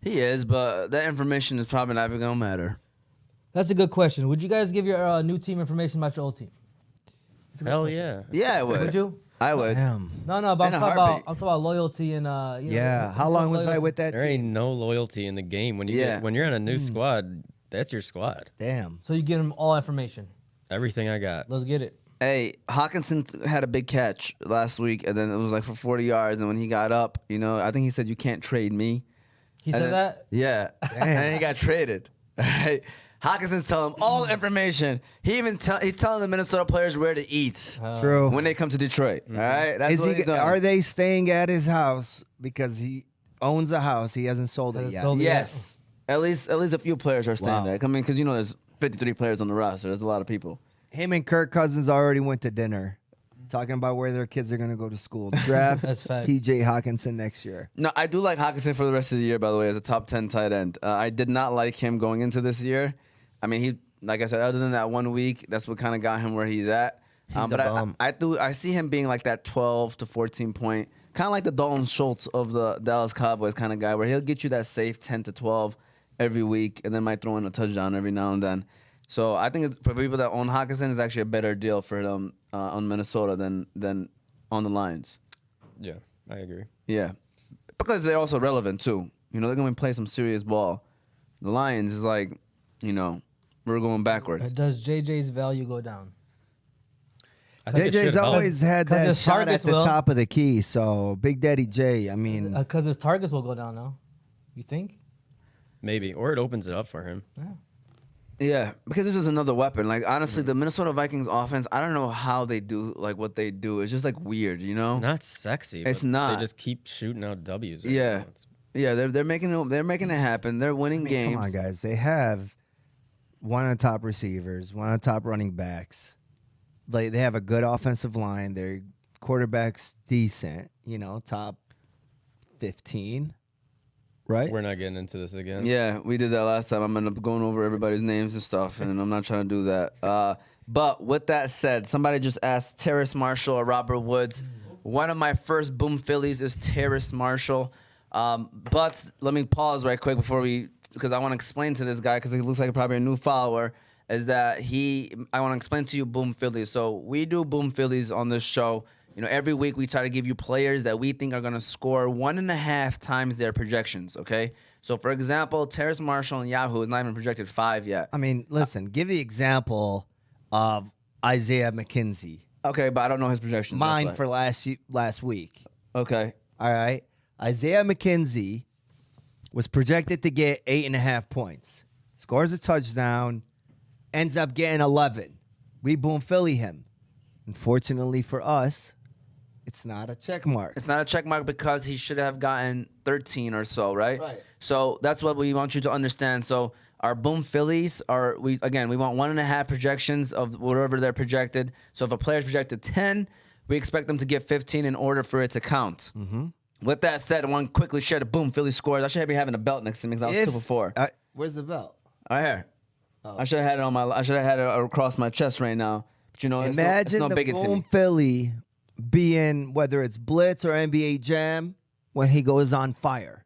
S2: He is, but that information is probably not even gonna matter.
S5: That's a good question. Would you guys give your new team information about your old team?
S3: Hell yeah.
S2: Yeah, I would.
S5: Would you?
S2: I would.
S1: Damn.
S5: No, but
S2: In
S5: I'm
S2: a
S5: talking
S2: heartbeat.
S5: about loyalty and
S1: Yeah. How long was I with that
S3: There ain't
S1: team?
S3: no loyalty in the game. When
S2: Yeah.
S3: when you're on a new squad, that's your squad.
S1: Damn.
S5: So you give them all information.
S3: Everything I got.
S5: Let's get it.
S2: Hey, Hawkinson had a big catch last week, and then it was like for 40 yards. And when he got up, I think he said, "You can't trade me."
S5: He
S2: And
S5: said
S2: then-
S5: that?
S2: Yeah. And then he got traded. Right? Hawkinson's telling him all the information. He's telling the Minnesota players where to eat
S1: True.
S2: when they come to Detroit. All right? That's
S1: Is
S2: what
S1: he?
S2: he's doing.
S1: Are they staying at his house because he owns a house? He hasn't sold it
S5: Hasn't
S1: yet.
S5: sold it.
S2: Yes. At least a few players are staying
S1: Wow.
S2: there. I mean, because there's 53 players on the roster. There's a lot of people.
S1: Him and Kirk Cousins already went to dinner, talking about where their kids are going to go to school. Draft
S5: That's facts.
S1: T.J. Hawkinson next year.
S2: No, I do like Hawkinson for the rest of the year, by the way, as a top 10 tight end. I did not like him going into this year. I mean, like I said, other than that 1 week, that's what kind of got him where he's at. But
S6: a bum.
S2: I see him being like that 12 to 14 point, kind of like the Dalton Schultz of the Dallas Cowboys kind of guy, where he'll get you that safe 10 to 12 every week, and then might throw in a touchdown every now and then. So I think for people that own Hawkinson, it's actually a better deal for them on Minnesota than on the Lions.
S3: Yeah, I agree.
S2: Yeah, because they're also relevant too. They're going to play some serious ball. The Lions is like, we're going backwards.
S5: Does JJ's value go down?
S3: I think it
S1: JJ's
S3: should help.
S1: always had
S5: 'Cause
S1: that
S5: his
S1: shot at
S5: targets
S1: the
S5: will.
S1: top of the key. So Big Daddy J, I mean,
S5: Because his targets will go down now. You think?
S3: Maybe, or it opens it up for him.
S2: Yeah, because this is another weapon. Like honestly, the Minnesota Vikings offense, I don't know how they do like what they do. It's just like weird,
S3: It's not sexy.
S2: It's
S3: but
S2: not.
S3: They just keep shooting out W's. right
S2: Yeah.
S3: now. It's-
S2: Yeah, they're making it happen. They're winning games.
S1: come on, guys. They have one of the top receivers, one of the top running backs. Like they have a good offensive line. Their quarterback's decent. Top 15, right?
S3: We're not getting into this again.
S2: Yeah, we did that last time. I'm gonna be going over everybody's names and stuff, and I'm not trying to do that. But with that said, somebody just asked Terrace Marshall or Robert Woods. One of my first boom Phillies is Terrace Marshall. But let me pause right quick because I want to explain to this guy because he looks like probably a new follower. Is that I want to explain to you boom Phillies. So we do boom Phillies on this show. Every week we try to give you players that we think are going to score 1.5 times their projections, okay? So, for example, Terrace Marshall and Yahoo is not even projected 5 yet.
S1: I mean, listen. Give the example of Isaiah McKenzie.
S2: Okay, but I don't know his projections.
S1: Mine
S2: That's
S1: for
S2: why.
S1: last week.
S2: Okay.
S1: All right. Isaiah McKenzie was projected to get 8.5 points. Scores a touchdown, ends up getting 11. We boom Philly him. Unfortunately for us, it's not a check mark.
S2: It's not a check mark because he should have gotten 13 or so, right?
S1: Right.
S2: So that's what we want you to understand. So our boom Phillies we want 1.5 projections of whatever they're projected. So if a player's projected 10, we expect them to get 15 in order for it to count. Mm-hmm. With that said, I want to quickly share the boom Philly scores. I should be having a belt next to me because I was 2 for 4.
S1: Where's the belt?
S2: Right here. I should have had it I should have had it across my chest right now. But
S1: Imagine
S2: it's no
S1: the
S2: biggie to
S1: boom
S2: me.
S1: Philly being, whether it's Blitz or NBA Jam, when he goes on fire.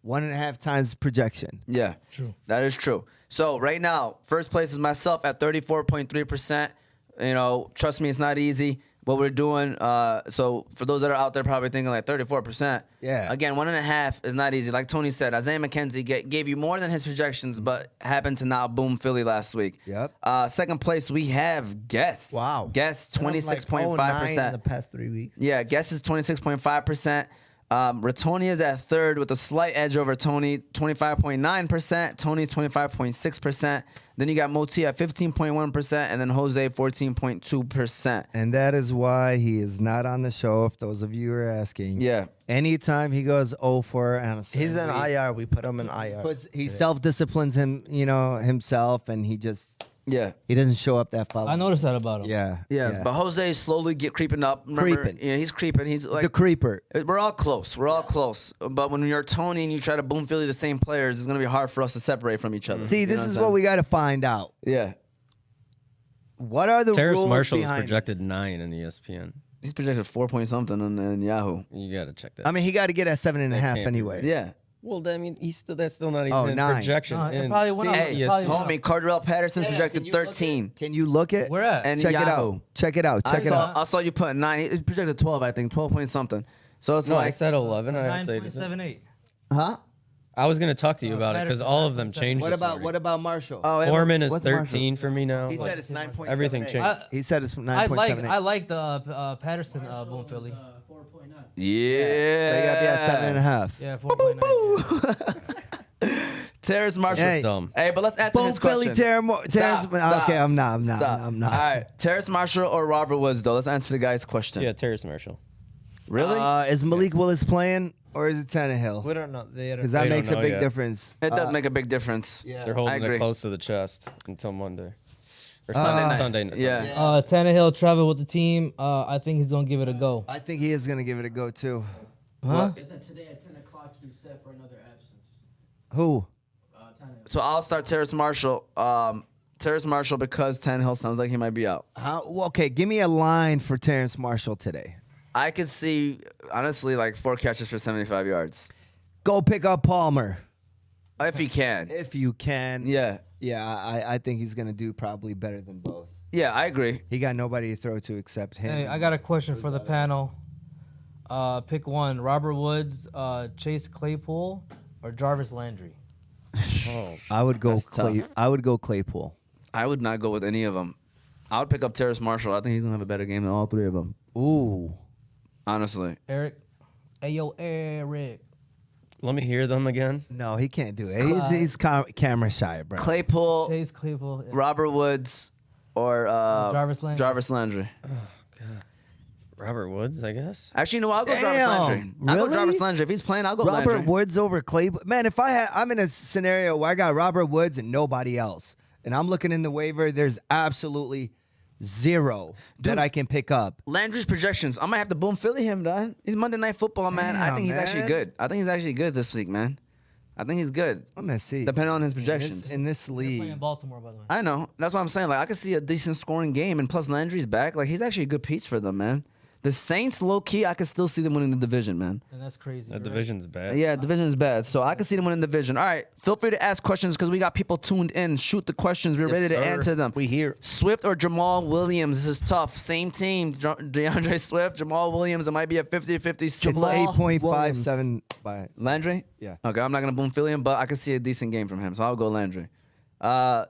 S1: 1.5 times projection.
S2: Yeah,
S5: True.
S2: that is true. So right now, first place is myself at 34.3%. You know, trust me, it's not easy what we're doing. So for those that are out there probably thinking like 34%.
S1: Yeah.
S2: Again, 1.5 is not easy. Like Tony said, Isaiah McKenzie gave you more than his projections, but happened to not boom Philly last week.
S1: Yep.
S2: Second place, we have Guess.
S6: Wow.
S2: Guess,
S6: And I'm like 0.9 in the
S2: 26.5%.
S6: past 3 weeks.
S2: Yeah, Guess is 26.5%. Ratoni is at third with a slight edge over Tony, 25.9%. Tony's 25.6%. Then you got Moti at 15.1%, and then Jose 14.2%.
S1: And that is why he is not on the show, if those of you are asking.
S2: Yeah.
S1: Anytime he goes 0 on a certain
S6: He's in
S1: week,
S6: IR. We put him in IR.
S1: he self-disciplines himself, and he doesn't show up that far.
S5: I noticed that about him.
S1: Yeah.
S2: But Jose is slowly creeping up. Remember,
S1: Creeping.
S2: Yeah, he's creeping. He's
S1: He's
S2: like
S1: a creeper.
S2: we're all close. We're all close. But when you're Tony and you try to boom Philly the same players, it's gonna be hard for us to separate from each other.
S1: See,
S2: You
S1: this
S2: know
S1: is
S2: I'm
S1: what we got to find out.
S2: saying? Yeah.
S1: What are the
S3: Terrace
S1: rules
S3: Marshall is
S1: behind
S3: projected
S1: this?
S3: 9 in ESPN.
S2: He's projected 4 point something on Yahoo.
S3: You got to check that.
S1: I mean, he got to get at 7.5
S3: can't be
S1: anyway.
S2: Yeah.
S3: well, I mean, that's still not even
S1: Oh,
S3: a
S1: 9.
S3: projection.
S5: No, it
S3: in-
S5: probably went up.
S2: Hey,
S5: It probably went
S2: homie,
S5: up.
S2: Cardrell Patterson's projected 13.
S1: Can you look it?
S5: Where at?
S2: And
S1: Check it
S2: Yahoo.
S1: out. Check it out. Check it out.
S2: I saw you put 9. He projected 12, I think. 12 point something. So it's
S3: No, I
S2: like,
S3: said 11. I updated it.
S5: 9.78.
S2: huh?
S3: I was going to talk to you about it because
S5: Patterson,
S3: all of them
S5: 9.7.
S3: changed.
S1: What
S3: this
S1: about
S3: morning.
S1: Marshall?
S2: Oh, yeah,
S3: Foreman is
S2: what's Marshall?
S3: 13 for me now.
S1: He
S3: Like,
S1: said it's 9.7.
S3: everything changed.
S1: He said it's 9.7.
S5: I like the Patterson boom Philly.
S2: Yeah.
S1: So you got to be at 7.5.
S5: Yeah, 4.9.
S2: Terrace Marshall.
S1: Hey.
S3: Dumb.
S2: Hey, but let's answer
S1: Boom
S2: his
S1: Philly
S2: question.
S1: Terrace.
S2: Stop.
S1: Okay, I'm not.
S2: Stop.
S1: I'm not.
S2: All right, Terrace Marshall or Robert Woods, though. Let's answer the guy's question.
S3: Yeah, Terrace Marshall.
S2: Really?
S1: Is Malik Willis playing or is it Tannehill?
S6: We don't know.
S1: Because that
S3: They don't
S1: makes a
S3: know
S1: big
S3: yet.
S1: difference.
S2: it does make a big difference.
S6: Yeah.
S3: They're
S2: I
S3: holding
S2: agree.
S3: it close to the chest until Monday. Or
S2: night.
S3: Sunday.
S2: Yeah.
S5: Tannehill traveled with the team. I think he's gonna give it a go.
S1: I think he is going to give it a go too.
S5: Huh?
S7: Today at 10 o'clock, he's set for another absence.
S1: Who?
S2: So I'll start Terrace Marshall. Terrace Marshall because Tannehill sounds like he might be out.
S1: Well, okay, give me a line for Terrence Marshall today.
S2: I could see, honestly, like 4 catches for 75 yards.
S1: Go pick up Palmer
S2: If he can.
S1: if you can.
S2: Yeah.
S1: Yeah, I think he's going to do probably better than both.
S2: Yeah, I agree.
S1: He got nobody to throw to except him.
S5: Hey, I got a question for the panel. Pick one: Robert Woods, Chase Claypool, or Jarvis Landry.
S3: Oh,
S1: I would go
S2: That's tough.
S1: I would go Claypool.
S2: I would not go with any of them. I would pick up Terrace Marshall. I think he's going to have a better game than all 3 of them.
S1: Ooh.
S2: Honestly.
S5: Eric, Ayo Eric.
S3: let me hear them again.
S1: No, he can't do it. He's camera shy, bro.
S2: Claypool,
S5: Chase Claypool.
S2: Robert Woods, or
S5: Jarvis Landry.
S2: Jarvis Landry.
S3: Robert Woods, I guess.
S2: Actually, no, I'll go Jarvis
S1: Damn,
S2: Landry. I'll go
S1: really?
S2: Jarvis Landry. If he's playing, I'll go
S1: Robert
S2: Landry.
S1: Woods over Claypool. Man, if I'm in a scenario where I got Robert Woods and nobody else, and I'm looking in the waiver, there's absolutely zero that I can pick up.
S2: Landry's projections. I might have to boom Philly him, dog. He's Monday Night Football, man. I
S1: Damn,
S2: think he's actually
S1: man.
S2: good. I think he's actually good this week, man. I think he's good,
S1: I'm gonna see.
S2: depending on his
S1: in
S2: projections.
S1: this, in this
S5: They're playing
S1: league.
S5: Baltimore, by the way.
S2: I know. That's what I'm saying. Like, I could see a decent scoring game, and plus Landry's back. Like, he's actually a good piece for them, man. The Saints, low key, I could still see them winning the division, man.
S5: And that's crazy.
S3: The
S5: right?
S3: division's bad.
S2: Yeah, division is bad, so I can see them winning the division. All right, feel free to ask questions because we got people tuned in. Shoot the questions. We're ready to
S6: sir.
S2: answer them.
S6: We here.
S2: Swift or Jamal Williams? This is tough. Same team. DeAndre Swift, Jamal Williams. It might be a 50-50
S1: It's
S2: split.
S1: 8.57 by.
S2: Landry?
S1: Yeah.
S2: Okay, I'm not going to boom Philly him, but I can see a decent game from him, so I'll go Landry.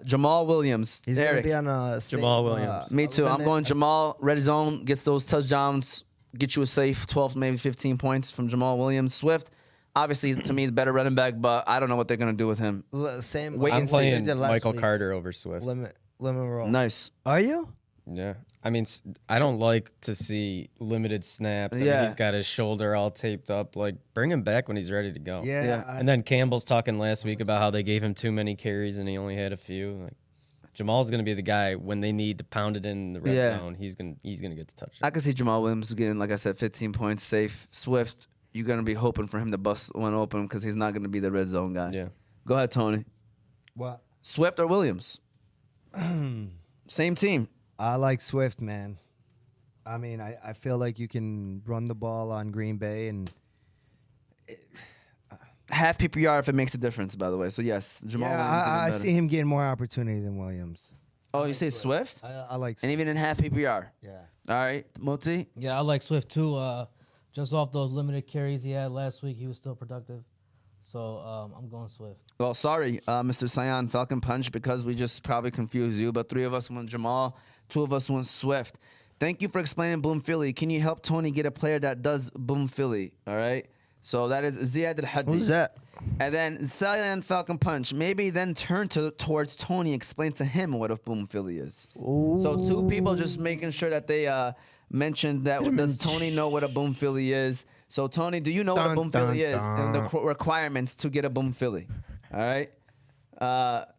S2: Jamal Williams.
S6: He's gonna
S2: Eric.
S6: be on a
S3: Jamal Williams.
S2: Me too. I'm
S6: limit.
S2: going Jamal. Red zone gets those touchdowns, get you a safe 12, maybe 15 points from Jamal Williams. Swift, obviously, to me, is better running back, but I don't know what they're going to do with him.
S6: Same.
S2: Wait
S3: I'm
S2: and see.
S3: playing
S6: Did last
S3: Michael
S6: week.
S3: Carter over Swift.
S6: Limit roll.
S2: Nice.
S1: Are you?
S3: Yeah. I mean, I don't like to see limited snaps. I mean,
S2: Yeah.
S3: he's got his shoulder all taped up. Like, bring him back when he's ready to go.
S1: Yeah.
S2: Yeah.
S1: I-
S3: And then Campbell's talking last week about how they gave him too many carries and he only had a few. Like, Jamal's going to be the guy when they need to pound it in the red
S2: Yeah.
S3: zone. He's gonna get the touchdown.
S2: I can see Jamal Williams getting, like I said, 15 points safe. Swift, you're going to be hoping for him to bust one open because he's not going to be the red zone guy.
S3: Yeah.
S2: Go ahead, Tony.
S1: What?
S2: Swift or Williams? Same team.
S1: I like Swift, man. I mean, I feel like you can run the ball on Green Bay, and
S2: Half PPR if it makes a difference, by the way. So yes, Jamal
S1: Yeah,
S2: Williams.
S1: I
S2: even better.
S1: see him getting more opportunity than Williams.
S2: Oh, you say Swift?
S1: I like.
S2: And even in half PPR.
S1: Yeah.
S2: All right, Moti.
S5: Yeah, I like Swift too. Just off those limited carries he had last week, he was still productive. So I'm going Swift.
S2: Well, sorry, Mr. Sion Falcon Punch, because we just probably confused you. But 3 of us went Jamal, 2 of us went Swift. Thank you for explaining Boom Philly. Can you help Tony get a player that does Boom Philly? All right. So that is Ziad Al Haddi.
S6: Who's that?
S2: And then Sion Falcon Punch. Maybe then turn towards Tony. Explain to him what a Boom Philly is. So 2 people just making sure that they mentioned that. Does Tony know what a Boom Philly is? So Tony, do you know what a
S1: Dun,
S2: Boom Philly
S1: dun,
S2: is and the
S1: dun.
S2: requirements to get a Boom Philly? All right.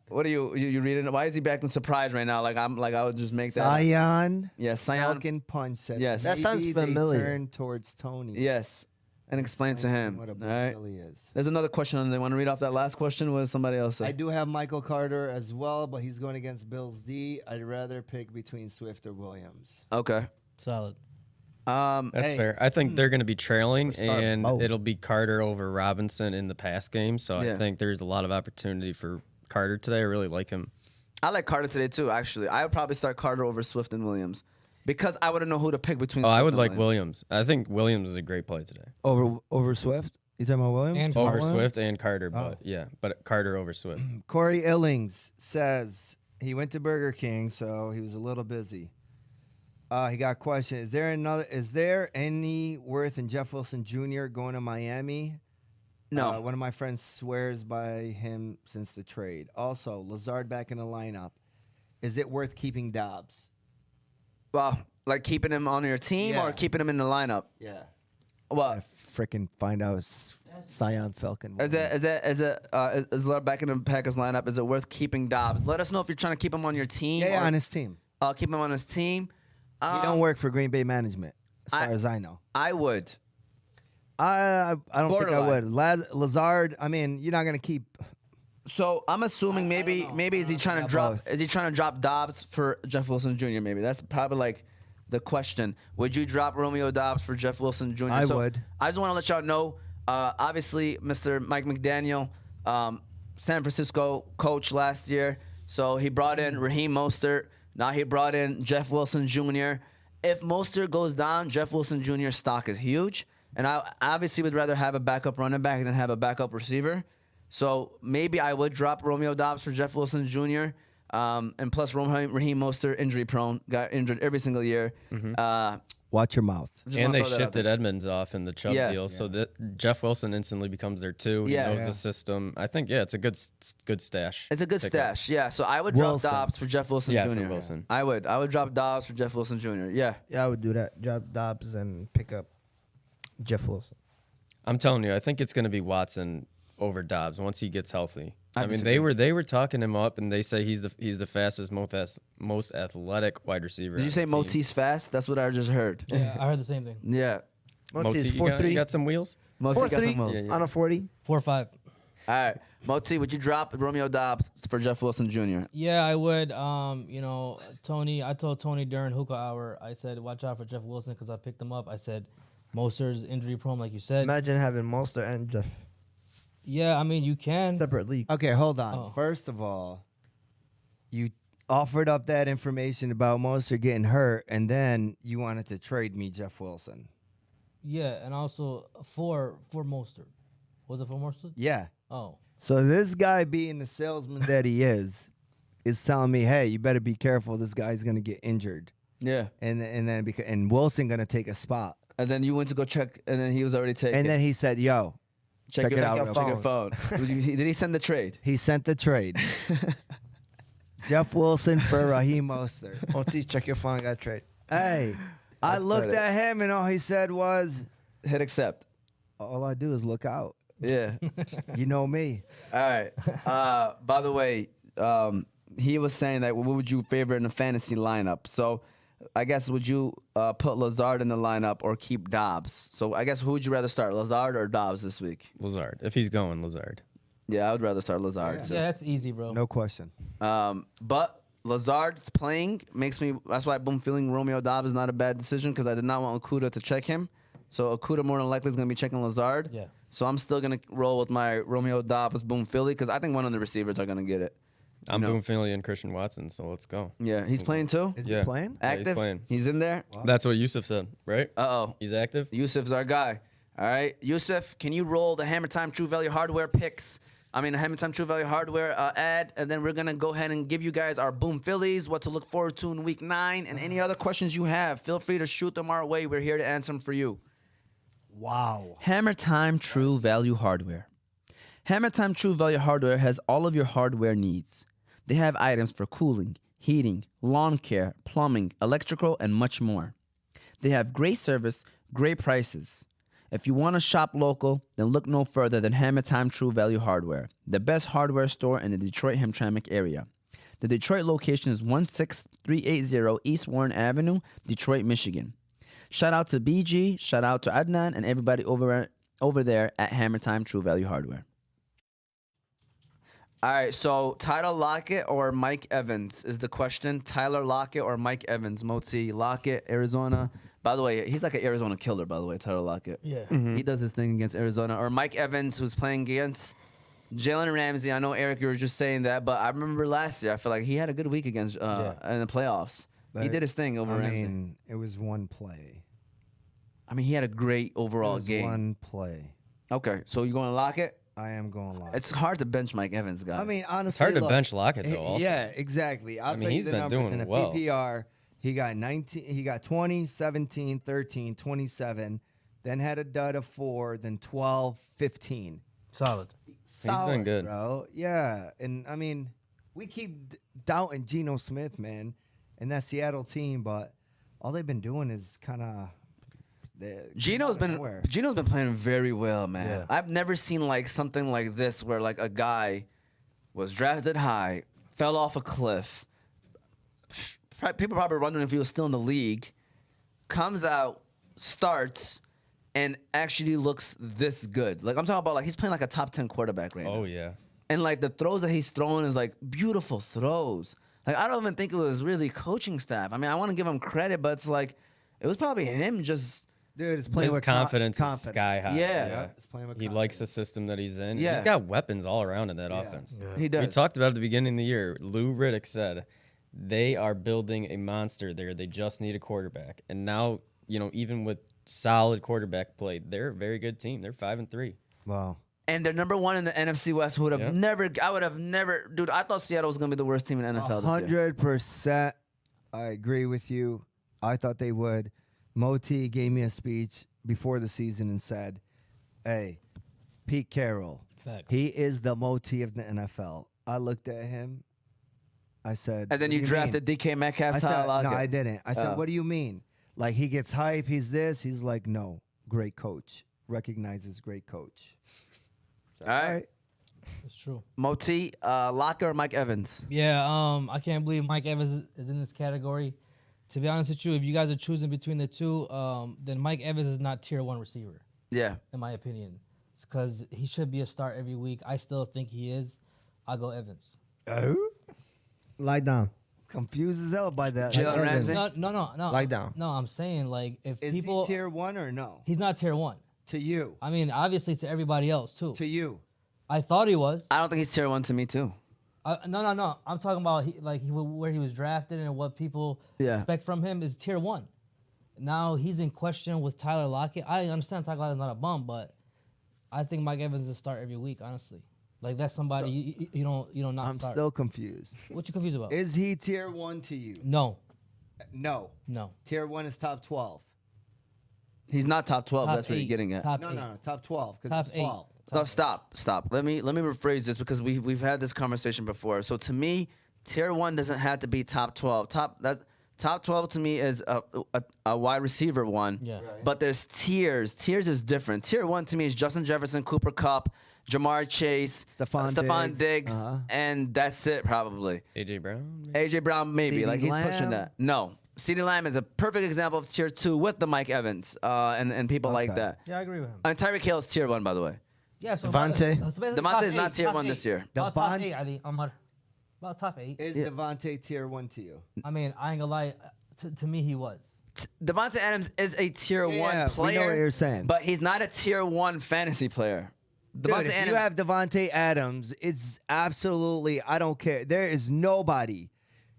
S2: What are you reading? Why is he acting surprised right now? Like I would just make that.
S1: Sion
S2: Yes, Sion.
S1: Falcon Punch said.
S2: Yes.
S6: That sounds
S1: maybe they
S6: familiar.
S1: Turn towards Tony.
S2: Yes, and explain to him.
S1: What a
S2: All
S1: Boom
S2: right.
S1: Philly is.
S2: There's another question on there. Want to read off that last question? What did somebody else say?
S1: I do have Michael Carter as well, but he's going against Bills D. I'd rather pick between Swift or Williams.
S2: Okay.
S5: Solid.
S3: That's
S1: Hey.
S3: fair. I think they're going to be trailing,
S6: start
S3: and
S6: both.
S3: it'll be Carter over Robinson in the pass game. So
S2: Yeah.
S3: I think there's a lot of opportunity for Carter today. I really like him.
S2: I like Carter today too. Actually, I would probably start Carter over Swift and Williams because I wouldn't know who to pick between.
S3: Oh, I
S2: Swift
S3: would
S2: and
S3: like Williams. I think Williams is a great play today.
S1: Over Swift? You talking about Williams?
S5: And
S3: Over
S5: Williams?
S3: Swift and Carter, but
S1: Oh.
S3: yeah, but Carter over Swift.
S1: Corey Illings says he went to Burger King, so he was a little busy. He got a question. Is there any worth in Jeff Wilson Jr. going to Miami?
S2: No.
S1: One of my friends swears by him since the trade. Also, Lazard back in the lineup. Is it worth keeping Dobbs?
S2: Well, like keeping him on your team
S1: Yeah.
S2: or keeping him in the lineup.
S1: Yeah.
S2: Well,
S1: Freaking find out Sion Falcon.
S2: is Lard back in the Packers lineup? Is it worth keeping Dobbs? Let us know if you're trying to keep him on your team.
S1: Yeah,
S2: or,
S1: on his team.
S2: keep him on his team.
S1: He don't work for Green Bay management, as far as I know.
S2: I would.
S1: I don't think I would.
S2: Borderline.
S1: Lazard. I mean, you're not gonna keep.
S2: So I'm assuming maybe is he trying to drop
S1: both.
S2: is he trying to drop Dobbs for Jeff Wilson Jr. Maybe that's probably like the question. Would you drop Romeo Dobbs for Jeff Wilson Jr.?
S1: I would.
S2: I just want to let y'all know. Obviously, Mr. Mike McDaniel, San Francisco coach last year, so he brought in Raheem Mostert. Now he brought in Jeff Wilson Jr. If Mostert goes down, Jeff Wilson Jr.'s stock is huge, and I obviously would rather have a backup running back than have a backup receiver. So maybe I would drop Romeo Dobbs for Jeff Wilson Jr. And plus Raheem Mostert injury prone, got injured every single year.
S1: Watch your mouth.
S2: Just
S3: And
S2: wanna
S3: they
S2: throw that out
S3: shifted
S2: there.
S3: Edmonds off in the Chubb
S2: Yeah.
S3: deal, so that Jeff Wilson instantly becomes there too.
S2: Yeah.
S3: He knows
S1: Yeah.
S3: the system. I think it's a good stash.
S2: It's a good
S3: pickup.
S2: stash, yeah. So I would drop
S1: Wilson.
S2: Dobbs for Jeff Wilson
S3: Yeah,
S2: Jr.
S3: for Wilson.
S2: I would drop Dobbs for Jeff Wilson Jr. Yeah.
S6: Yeah, I would do that. Drop Dobbs and pick up Jeff Wilson.
S3: I'm telling you, I think it's going to be Watson over Dobbs once he gets healthy. I mean, they
S2: disagree.
S3: were talking him up, and they say he's the fastest, most athletic wide receiver.
S2: Did you
S3: on
S2: say
S3: the team.
S2: Motis fast? That's what I just heard.
S5: Yeah, I heard the same thing.
S2: Yeah.
S3: Moti,
S6: Moti's
S3: you got
S6: 4-3.
S3: some wheels?
S2: Moti got
S6: 4-3
S2: some moves.
S3: Yeah, yeah.
S6: on a 40.
S5: 4-5.
S2: All right. Moti, would you drop Romeo Dobbs for Jeff Wilson Jr.?
S5: Yeah, I would. Tony. I told Tony during hookah hour. I said, watch out for Jeff Wilson because I picked him up. I said, Moster's injury prone, like you said.
S6: Imagine having Monster and Jeff
S5: Yeah, I mean you can.
S6: separate league.
S1: Okay, hold on.
S5: Oh.
S1: First of all, you offered up that information about Mostert getting hurt, and then you wanted to trade me Jeff Wilson.
S5: Yeah, and also for Mostert. Was it for Mostert?
S1: Yeah.
S5: Oh,
S1: So this guy, being the salesman that he is telling me, hey, you better be careful. This guy's gonna get injured,
S2: Yeah.
S1: and Wilson gonna take a spot.
S2: And then you went to go check, and then he was already taken.
S1: And then he said, yo, check it out real
S2: Check your phone. Did he send the trade?
S1: he sent the trade. Jeff Wilson for Raheem Mostert.
S6: Moti, check your phone. I got a trade.
S1: Hey, I
S2: That's
S1: looked
S2: better.
S1: at him, and all he said was,
S2: Hit accept.
S1: all I do is look out.
S2: Yeah.
S1: You know me.
S2: All right. By the way, he was saying that what would you favor in the fantasy lineup? So I guess would you put Lazard in the lineup or keep Dobbs? So I guess who would you rather start, Lazard or Dobbs this week?
S3: Lazard. If he's going, Lazard.
S2: Yeah, I would rather start Lazard.
S5: yeah, that's easy, bro.
S1: No question.
S2: But Lazard's playing makes me. That's why I'm feeling Romeo Dobbs is not a bad decision because I did not want Okuda to check him. So Okuda more than likely is going to be checking Lazard.
S5: Yeah.
S2: So I'm still gonna roll with my Romeo Dobbs boom Philly because I think one of the receivers are gonna get it.
S3: I'm
S2: know.
S3: Boone Finley and Christian Watson, so let's go.
S2: Yeah, he's playing too.
S1: Is
S3: Yeah.
S1: he playing?
S3: Yeah, he's
S2: Active.
S3: playing.
S2: He's in there.
S3: That's what Yusuf said, right?
S2: Uh-oh.
S3: He's active.
S2: Yusuf's our guy. All right, Yusuf, can you roll the Hammer Time True Value Hardware picks? I mean, the Hammer Time True Value Hardware ad, and then we're gonna go ahead and give you guys our Boom Phillies, what to look forward to in Week 9, and any other questions you have. Feel free to shoot them our way. We're here to answer them for you.
S1: Wow.
S4: Hammer Time True Value Hardware. Hammer Time True Value Hardware has all of your hardware needs. They have items for cooling, heating, lawn care, plumbing, electrical, and much more. They have great service, great prices. If you want to shop local, then look no further than Hammer Time True Value Hardware, the best hardware store in the Detroit-Hamtramck area. The Detroit location is 16380 East Warren Avenue, Detroit, Michigan. Shout out to BG, shout out to Adnan, and everybody over there at Hammer Time True Value Hardware.
S2: All right, so Tyler Lockett or Mike Evans is the question. Tyler Lockett or Mike Evans? Moti Lockett, Arizona. By the way, he's like an Arizona killer, by the way, Tyler Lockett.
S5: Yeah.
S2: He does his thing against Arizona. Or Mike Evans, who's playing against Jalen Ramsey. I know, Eric, you were just saying that, but I remember last year, I feel like he had a good week against in the playoffs. He
S1: But,
S2: did his thing over
S1: I
S2: Ramsey.
S1: mean, it was one play.
S2: I mean, he had a great
S1: It
S2: overall
S1: was
S2: game.
S1: one play.
S2: Okay, so you going to Lockett?
S1: I am going live.
S2: It's hard to bench Mike Evans, guys.
S1: I mean, honestly,
S3: It's hard to
S1: look,
S3: bench Lockett though. Also.
S1: Yeah, exactly. I'll
S3: I mean,
S1: tell you
S3: he's
S1: the
S3: been
S1: numbers.
S3: doing
S1: In a
S3: well.
S1: PPR, he got 19. He got 20, 17, 13, 27. Then had a dud of 4. Then 12, 15.
S5: Solid.
S1: Solid,
S3: good.
S1: bro. Yeah, and I mean, we keep doubting Geno Smith, man, and that Seattle team, but all they've been doing is kind of.
S2: Gino's been playing very well, man.
S5: Yeah.
S2: I've never seen like something like this where like a guy was drafted high, fell off a cliff. People probably wondering if he was still in the league. Comes out, starts, and actually looks this good. Like I'm talking about, like he's playing like a top 10 quarterback right now.
S3: Oh yeah.
S2: And like the throws that he's throwing is like beautiful throws. Like I don't even think it was really coaching staff. I mean, I want to give him credit, but it's like it was probably him just.
S1: Dude, it's playing
S3: His
S1: with
S3: confidence is sky high.
S2: Yeah.
S1: It's playing with
S3: He likes the system that he's in.
S2: Yeah.
S3: He's got weapons all around in that offense.
S2: He
S3: We
S2: does.
S3: talked about it at the beginning of the year. Lou Riddick said they are building a monster there. They just need a quarterback. And now, even with solid quarterback play, they're a very good team. They're 5-3.
S1: Wow.
S2: And they're number 1 in the NFC West. Who would have
S3: Yeah.
S2: never? I would have never. Dude, I thought Seattle was gonna be the worst team in the NFL this year.
S1: 100%. I agree with you. I thought they would. Moti gave me a speech before the season and said, "Hey, Pete Carroll,
S5: Facts.
S1: he is the Moti of the NFL." I looked at him. I said,
S2: And then
S1: "What
S2: you
S1: do
S2: drafted
S1: mean?"
S2: DK Metcalf,
S1: I
S2: Tyler
S1: said,
S2: Lockett.
S1: "No, I didn't." I said,
S2: Oh.
S1: "What do you mean? Like he gets hype? He's this." He's like, "No, great coach. Recognizes great coach."
S2: All right,
S5: It's true.
S2: Moti, Locker, or Mike Evans?
S5: Yeah, I can't believe Mike Evans is in this category. To be honest with you, if you guys are choosing between the two, then Mike Evans is not tier 1 receiver,
S2: Yeah.
S5: in my opinion. It's because he should be a start every week. I still think he is. I'll go Evans.
S1: Oh,
S6: Lie down.
S1: confused as hell by that.
S2: Jalen Ramsey?
S5: No.
S6: Lie down.
S5: No, I'm saying like if
S1: Is
S5: people,
S1: he tier 1 or no?
S5: he's not tier 1.
S1: To you,
S5: I mean, obviously to everybody else too.
S1: to you.
S5: I thought he was.
S2: I don't think he's tier 1 to me too.
S5: No. I'm talking about where he was drafted and what people
S2: Yeah.
S5: expect from him is tier 1. Now he's in question with Tyler Lockett. I understand Tyler Lockett's not a bum, but I think Mike Evans is a start every week. Honestly, like that's somebody you don't not
S1: I'm
S5: start.
S1: still confused.
S5: What you confused about?
S1: Is he tier 1 to you?
S5: No.
S1: No. Tier 1 is top 12.
S2: He's not top 12.
S5: Top
S2: That's what you're
S5: 8.
S2: getting at.
S5: Top
S1: No,
S5: 8.
S1: no, top 12 because
S5: Top
S1: it's
S5: 8.
S1: fall.
S2: No, stop. Let me rephrase this because we've had this conversation before. So to me, tier 1 doesn't have to be top 12. Top 12 to me is a wide receiver one.
S5: Yeah. Right.
S2: But there's tiers. Tiers is different. Tier 1 to me is Justin Jefferson, Cooper Kupp, Jamar Chase,
S1: Stephon
S2: Diggs,
S1: Uh-huh.
S2: and that's it probably.
S3: AJ Brown.
S2: AJ Brown maybe
S1: CeeDee
S2: like he's
S1: Lamb.
S2: pushing that. No. CeeDee Lamb is a perfect example of tier 2 with the Mike Evans and people like
S1: Okay.
S2: that.
S5: Yeah, I agree with him.
S2: And Tyreek Hill is tier 1 by the way.
S5: Yeah, so
S6: Devontae?
S2: Devontae is not tier 1 this year.
S5: About top
S1: Devon-
S5: 8, Ali. About top 8.
S1: Is
S2: Yeah.
S1: Devontae tier 1 to you?
S5: I mean, I ain't gonna lie. To me, he was.
S2: Devontae Adams is a tier
S1: Yeah,
S2: one
S1: we know
S2: player.
S1: what you're saying.
S2: But he's not a tier one fantasy player.
S1: Dude, if you have Devontae Adams, it's absolutely, I don't care. There is nobody.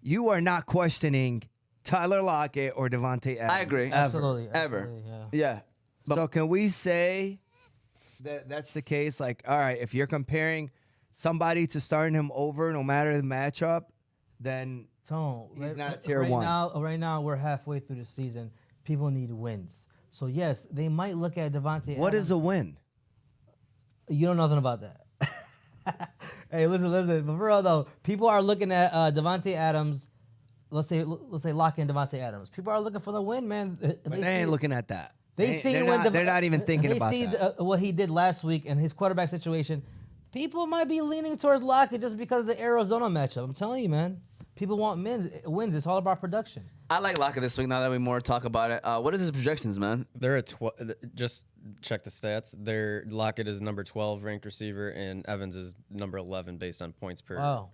S1: You are not questioning Tyler Lockett or Devontae Adams.
S2: I agree.
S1: Ever.
S5: Absolutely.
S2: Ever.
S5: absolutely, yeah.
S2: Yeah.
S1: So can we say that that's the case? Like, all right, if you're comparing somebody to starting him over, no matter the matchup, then
S5: Tone,
S1: He's not tier
S5: right
S1: one.
S5: Right now, we're halfway through the season. People need wins. So, yes, they might look at Devontae
S1: what
S5: Adams.
S1: is a win?
S5: You don't know nothing about that. Hey, listen. But for real, though, people are looking at Devontae Adams. Let's say lock in Devontae Adams. People are looking for the win, man.
S1: But they ain't looking at that.
S5: They see
S1: they're
S5: when
S1: not, they're not even thinking
S5: they
S1: about
S5: see
S1: that.
S5: what he did last week and his quarterback situation. People might be leaning towards Lockett just because of the Arizona matchup. I'm telling you, man. People want wins. It's all about production.
S2: I like Lockett this week now that we more talk about it. What is his projections, man?
S3: They're at just check the stats. Their Lockett is number 12 ranked receiver, and Evans is number 11 based on points per.
S5: Wow.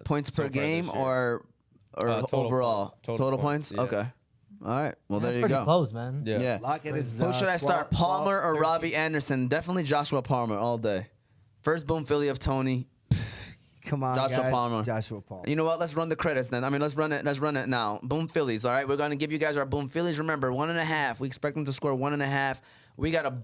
S2: Points
S3: so
S2: per
S3: far this
S2: game
S3: year.
S2: or
S3: Total
S2: overall?
S3: points. Total points, yeah.
S2: Okay. All right. Well,
S5: That's
S2: there you
S5: pretty
S2: go.
S5: close, man.
S3: Yeah.
S2: Yeah.
S1: Lockett is.
S2: Who should I start,
S1: 12,
S2: Palmer or
S1: 13.
S2: Robbie Anderson? Definitely Joshua Palmer all day. First boom Philly of Tony.
S1: Come on,
S2: Joshua
S1: guys.
S2: Palmer.
S1: Joshua Palmer.
S2: You know what? Let's run the credits then. I mean, let's run it now. Boom Phillies. All right, we're gonna give you guys our boom Phillies. Remember, 1.5. We expect them to score 1.5. We got a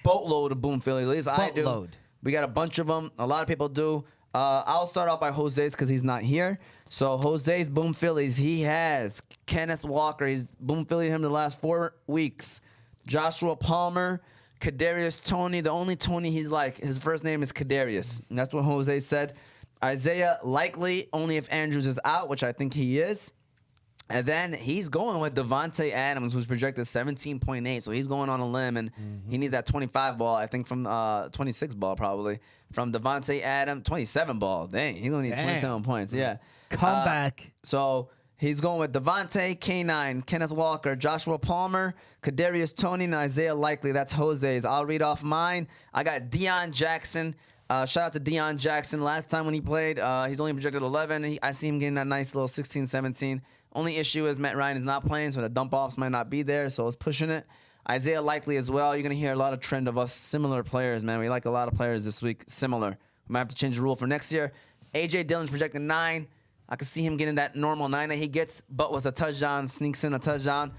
S2: boatload of boom Phillies. At least I do.
S1: Boatload.
S2: We got a bunch of them. A lot of people do. I'll start off by Jose's because he's not here. So Jose's boom Phillies. He has Kenneth Walker. He's boom Philly him the last 4 weeks. Joshua Palmer, Kadarius Toney. The only Tony he's like, his first name is Kadarius. And that's what Jose said. Isaiah likely only if Andrews is out, which I think he is. And then he's going with Devontae Adams, who's projected 17.8. So he's going on a limb, and he needs that 25 ball, I think, from 26 ball probably. From Devontae Adams, 27 ball. Dang, he's going to need
S1: Damn.
S2: 27 points. Yeah.
S1: Come back.
S2: So he's going with Devontae, K9, Kenneth Walker, Joshua Palmer, Kadarius Toney, and Isaiah Likely. That's Jose's. I'll read off mine. I got Deion Jackson. Shout out to Deion Jackson. Last time when he played, he's only projected 11. I see him getting that nice little 16, 17. Only issue is Matt Ryan is not playing, so the dump-offs might not be there, so it's pushing it. Isaiah Likely as well. You're going to hear a lot of trend of us similar players, man. We like a lot of players this week, similar. We might have to change the rule for next year. A.J. Dillon's projected 9. I can see him getting that normal 9 that he gets, but with a touchdown, sneaks in a touchdown.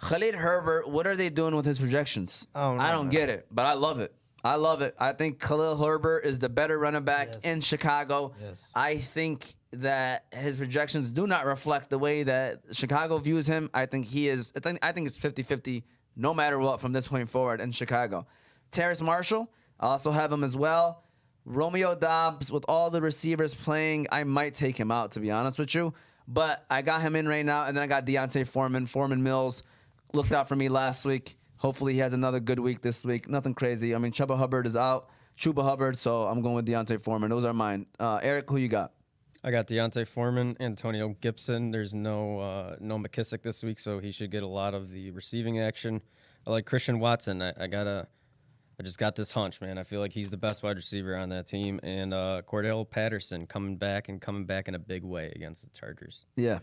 S2: Khalid Herbert, what are they doing with his projections? I don't get it, but I love it. I love it. I think Khalil Herbert is the better running back
S5: Yes.
S2: in Chicago.
S5: Yes.
S2: I think that his projections do not reflect the way that Chicago views him. I think he is. I think it's 50-50 no matter what from this point forward in Chicago. Terrace Marshall, I also have him as well. Romeo Dobbs, with all the receivers playing, I might take him out, to be honest with you. But I got him in right now, and then I got Deontay Foreman. Foreman Mills looked out for me last week. Hopefully he has another good week this week. Nothing crazy. I mean, Chuba Hubbard is out. Chuba Hubbard, so I'm going with Deontay Foreman. Those are mine. Eric, who you got?
S3: I got Deontay Foreman, Antonio Gibson. There's no McKissick this week, so he should get a lot of the receiving action. I like Christian Watson. I just got this hunch, man. I feel like he's the best wide receiver on that team. And Cordell Patterson coming back in a big way against the Chargers.
S2: Yeah.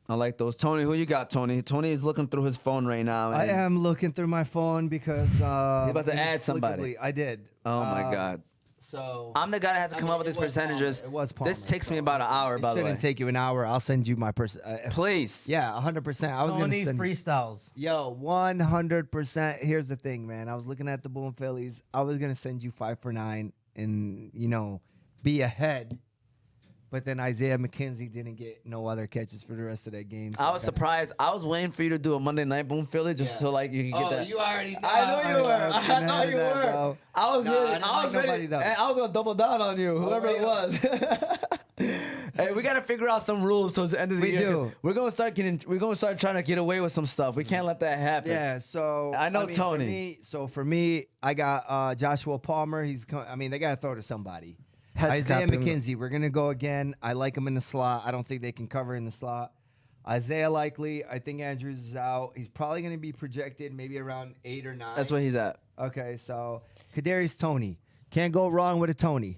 S2: I like those. Tony, who you got, Tony? Tony is looking through his phone right now.
S1: I
S2: and-
S1: am looking through my phone because
S2: He's about to add somebody.
S1: inexplicably, I did.
S2: Oh, my God.
S1: So
S2: I'm the guy that has to come up with these percentages.
S1: It was Palmer.
S2: This takes me
S1: so
S2: about an hour,
S1: it
S2: by the way.
S1: shouldn't take you an hour. I'll send you my
S2: Please.
S1: Yeah, 100%. I was gonna
S5: Tony
S1: send.
S5: freestyles.
S1: Yo, 100%. Here's the thing, man. I was looking at the Boom Phillies. I was gonna send you 5 for 9 and be ahead. But then Isaiah McKenzie didn't get no other catches for the rest of that game. So
S2: I was surprised. I was waiting for you to do a Monday Night Boom Philly just so like you could get that.
S1: already.
S2: I know you were.
S1: I
S2: I thought you were. I was
S1: No,
S2: ready.
S1: I didn't
S2: I was
S1: like
S2: ready.
S1: nobody, though.
S2: Hey, I was gonna double down on you, whoever it was. Hey, we gotta figure out some rules towards the end of the
S1: We
S2: year. 'cause
S1: do.
S2: We're gonna start trying to get away with some stuff. We can't let that happen.
S1: Yeah, so
S2: I know
S1: mean,
S2: Tony.
S1: For me, I got Joshua Palmer. They gotta throw to somebody.
S6: Had to
S1: Isaiah
S6: stop him.
S1: McKenzie, we're gonna go again. I like him in the slot. I don't think they can cover in the slot. Isaiah Likely, I think Andrews is out. He's probably gonna be projected maybe around 8 or 9.
S2: That's where he's at.
S1: Okay, so Kadarius Toney. Can't go wrong with a Tony,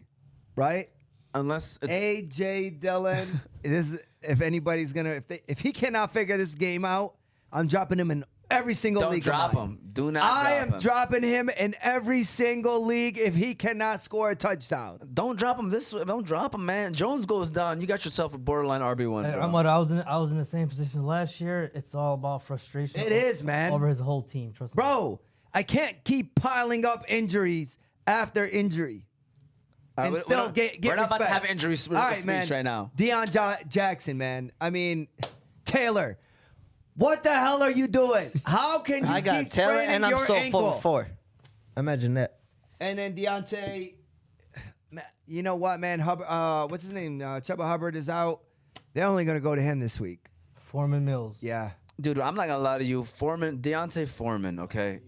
S1: right?
S2: Unless it's
S1: AJ Dillon. If anybody's gonna if he cannot figure this game out, I'm dropping him in every single
S2: Don't
S1: league.
S2: drop
S1: of mine.
S2: him. Do not
S1: I
S2: drop
S1: am
S2: him.
S1: dropping him in every single league if he cannot score a touchdown.
S2: Don't drop him Don't drop him, man. Jones goes down. You got yourself a borderline RB1.
S5: Hey,
S2: bro.
S5: I was in the same position last year. It's all about frustration.
S1: It is, man.
S5: Over his whole team. Trust me.
S1: Bro, I can't keep piling up injuries after injury.
S2: All right,
S1: And
S2: we're
S1: still
S2: not-
S1: get
S2: We're not about to
S1: respect.
S2: have injury
S1: All right, man.
S2: right now.
S1: Jackson, man. I mean, Taylor. What the hell are you doing? How can you
S6: I got
S1: keep
S6: Taylor
S1: spraining
S6: and I'm
S1: your
S6: so
S1: ankle?
S6: full 4. Imagine that.
S1: And then Deontay, you know what, man? What's his name? Chuba Hubbard is out. They're only going to go to him this week.
S5: Foreman Mills.
S1: Yeah.
S2: Dude, I'm not gonna lie to you. Deontay Foreman, okay?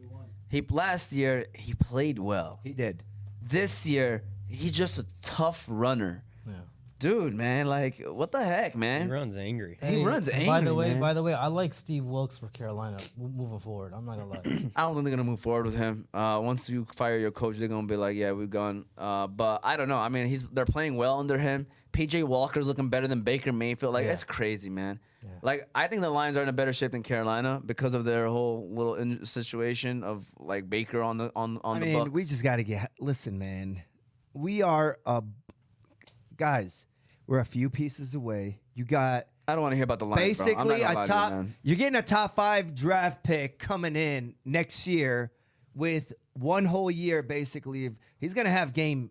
S2: Last year he played well.
S1: He did.
S2: This year, he's just a tough runner.
S5: Yeah.
S2: Dude, man, like, what the heck,
S3: He
S2: man?
S3: runs angry.
S2: He runs
S5: and
S2: angry,
S5: By
S2: man.
S5: the way, I like Steve Wilkes for Carolina moving forward. I'm not gonna lie.
S2: I don't think they're gonna move forward with him. Once you fire your coach, they're gonna be like, yeah, we've gone. But I don't know. I mean, they're playing well under him. PJ Walker's looking better than Baker Mayfield. Like, that's crazy, man.
S5: Yeah.
S2: Like, I think the Lions are in a better shape than Carolina because of their whole little situation of like Baker on the
S1: I
S2: the
S1: mean,
S2: Bucks.
S1: we just got to listen, man. We are, guys, we're a few pieces away. You got
S2: I don't want to hear about the Lions. bro. I'm not
S1: basically
S2: gonna
S1: a
S2: lie to
S1: top,
S2: you, man.
S1: you're getting a top 5 draft pick coming in next year with one whole year, basically. He's going to have game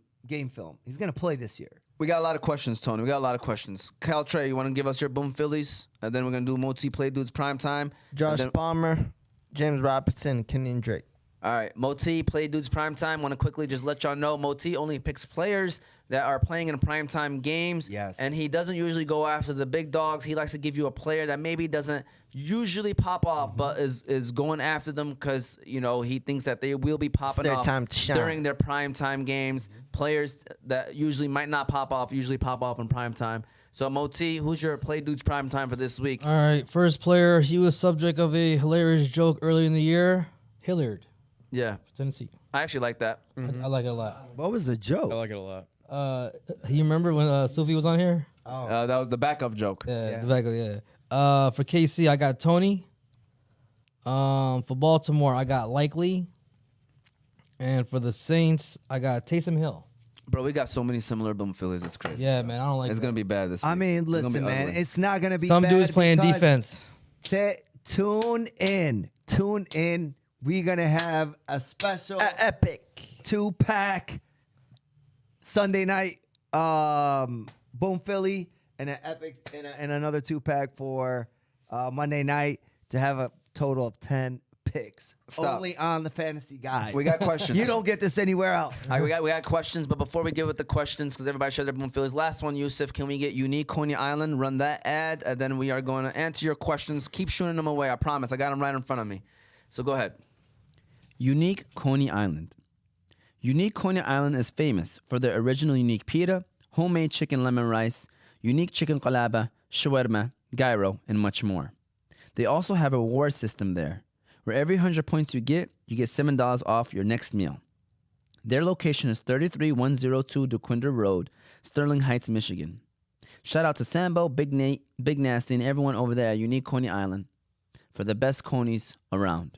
S1: film. He's going to play this year.
S2: We got a lot of questions, Tony. We got a lot of questions. Kyle Trey, you want to give us your Boom Phillies? And then we're going to do Moti Play Dudes Prime Time.
S6: Josh
S2: And then-
S6: Palmer, James Robinson, Kenyon Drake.
S2: All right, Moti Play Dudes Prime Time. Want to quickly just let y'all know, Moti only picks players that are playing in prime time games.
S1: Yes.
S2: And he doesn't usually go after the big dogs. He likes to give you a player that maybe doesn't usually pop off, but is going after them because, you know, he thinks that they will be popping
S6: their
S2: off
S6: time to shine.
S2: during their prime time games. Players that usually might not pop off, usually pop off in prime time. So, Moti, who's your Play Dudes Prime Time for this week?
S5: All right, first player. He was subject of a hilarious joke early in the year. Hilliard,
S2: Yeah,
S5: Tennessee.
S2: I actually like that.
S5: I like it a lot.
S1: What was the joke?
S3: I like it a lot.
S5: You remember when Sophie was on here?
S2: That was the backup joke.
S5: Yeah, the back of, yeah. For KC, I got Tony. For Baltimore, I got Likely. And for the Saints, I got Taysom Hill.
S2: Bro, we got so many similar Boom Phillies. It's crazy.
S5: Yeah, man, I don't like
S2: It's
S5: that.
S2: going to be bad this week.
S1: I mean,
S2: It's gonna
S1: listen,
S2: be
S1: man.
S2: ugly.
S1: It's not going to be
S5: Some
S1: bad
S5: dudes playing
S1: because
S5: defense.
S1: Tune in. Tune in. We're going to have a special
S6: Epic.
S1: 2-pack Sunday night Boom Philly and an epic and another 2-pack for Monday night to have a total of 10 picks.
S2: Stop.
S1: Only on the Fantasy Guys.
S2: We got questions.
S1: You don't get this anywhere else.
S2: All right, we got questions, but before we get with the questions, because everybody shares their Boom Phillies, last one, Yusuf, can we get Unique Coney Island? Run that ad, and then we are going to answer your questions. Keep shooting them away. I promise. I got them right in front of me. So go ahead.
S4: Unique Coney Island. Unique Coney Island is famous for their original unique pita, homemade chicken lemon rice, unique chicken qalaba, shawarma, gyro, and much more. They also have a reward system there, where every 100 points you get $7 off your next meal. Their location is 33102 DeQuinder Road, Sterling Heights, Michigan. Shout out to Sambo, Big Nate, Big Nasty, and everyone over there at Unique Coney Island for the best conies around.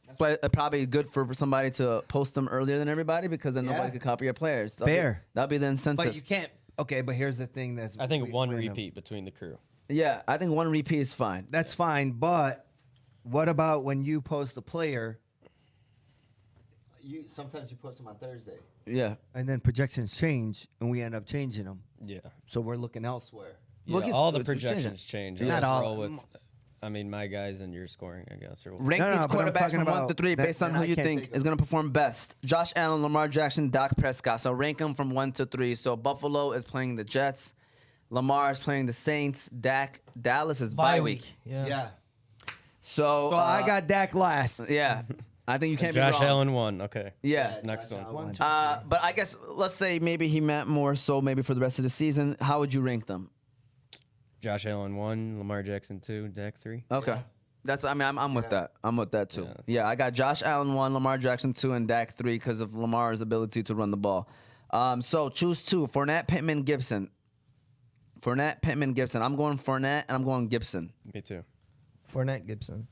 S2: That's why it's probably good for somebody to post them earlier than everybody, because then nobody could copy your players.
S1: Fair.
S2: That'll be the incentive.
S1: But you can't. Okay, but here's the thing.
S3: I think one repeat between the crew.
S2: Yeah, I think one repeat is fine.
S1: That's fine, but what about when you post a player? Sometimes you post them on Thursday,
S2: Yeah.
S1: and then projections change, and we end up changing them.
S3: Yeah.
S1: So we're looking elsewhere.
S3: Yeah,
S2: Look at-
S3: all the
S2: look who's changing.
S3: projections change.
S1: Not
S3: I'll
S1: all.
S3: roll with, I mean, my guys and your scoring, I guess. Or
S2: Rank
S1: No,
S2: these
S1: no, but I'm
S2: quarterbacks
S1: talking
S2: from 1 to
S1: about
S2: 3
S1: that-
S2: based on
S1: then
S2: who
S1: I
S2: you
S1: can't
S2: think
S1: take
S2: is going to perform best. Josh Allen, Lamar Jackson, Dak Prescott. So rank them from 1 to 3. So Buffalo is playing the Jets. Lamar is playing the Saints. Dallas is bye week.
S5: Yeah.
S2: So,
S1: So I got Dak last.
S2: Yeah. I think you can't
S3: Josh
S2: be wrong.
S3: Allen won. Okay.
S2: Yeah.
S3: Next one.
S2: But I guess, let's say maybe he meant more so maybe for the rest of the season. How would you rank them?
S3: Josh Allen 1, Lamar Jackson 2, Dak 3.
S2: Okay. I'm with that. I'm with that too. Yeah, I got Josh Allen 1, Lamar Jackson 2, and Dak 3 because of Lamar's ability to run the ball. So choose 2. Fournette, Pittman, Gibson. I'm going Fournette and I'm going Gibson.
S3: Me too.
S6: Fournette, Gibson.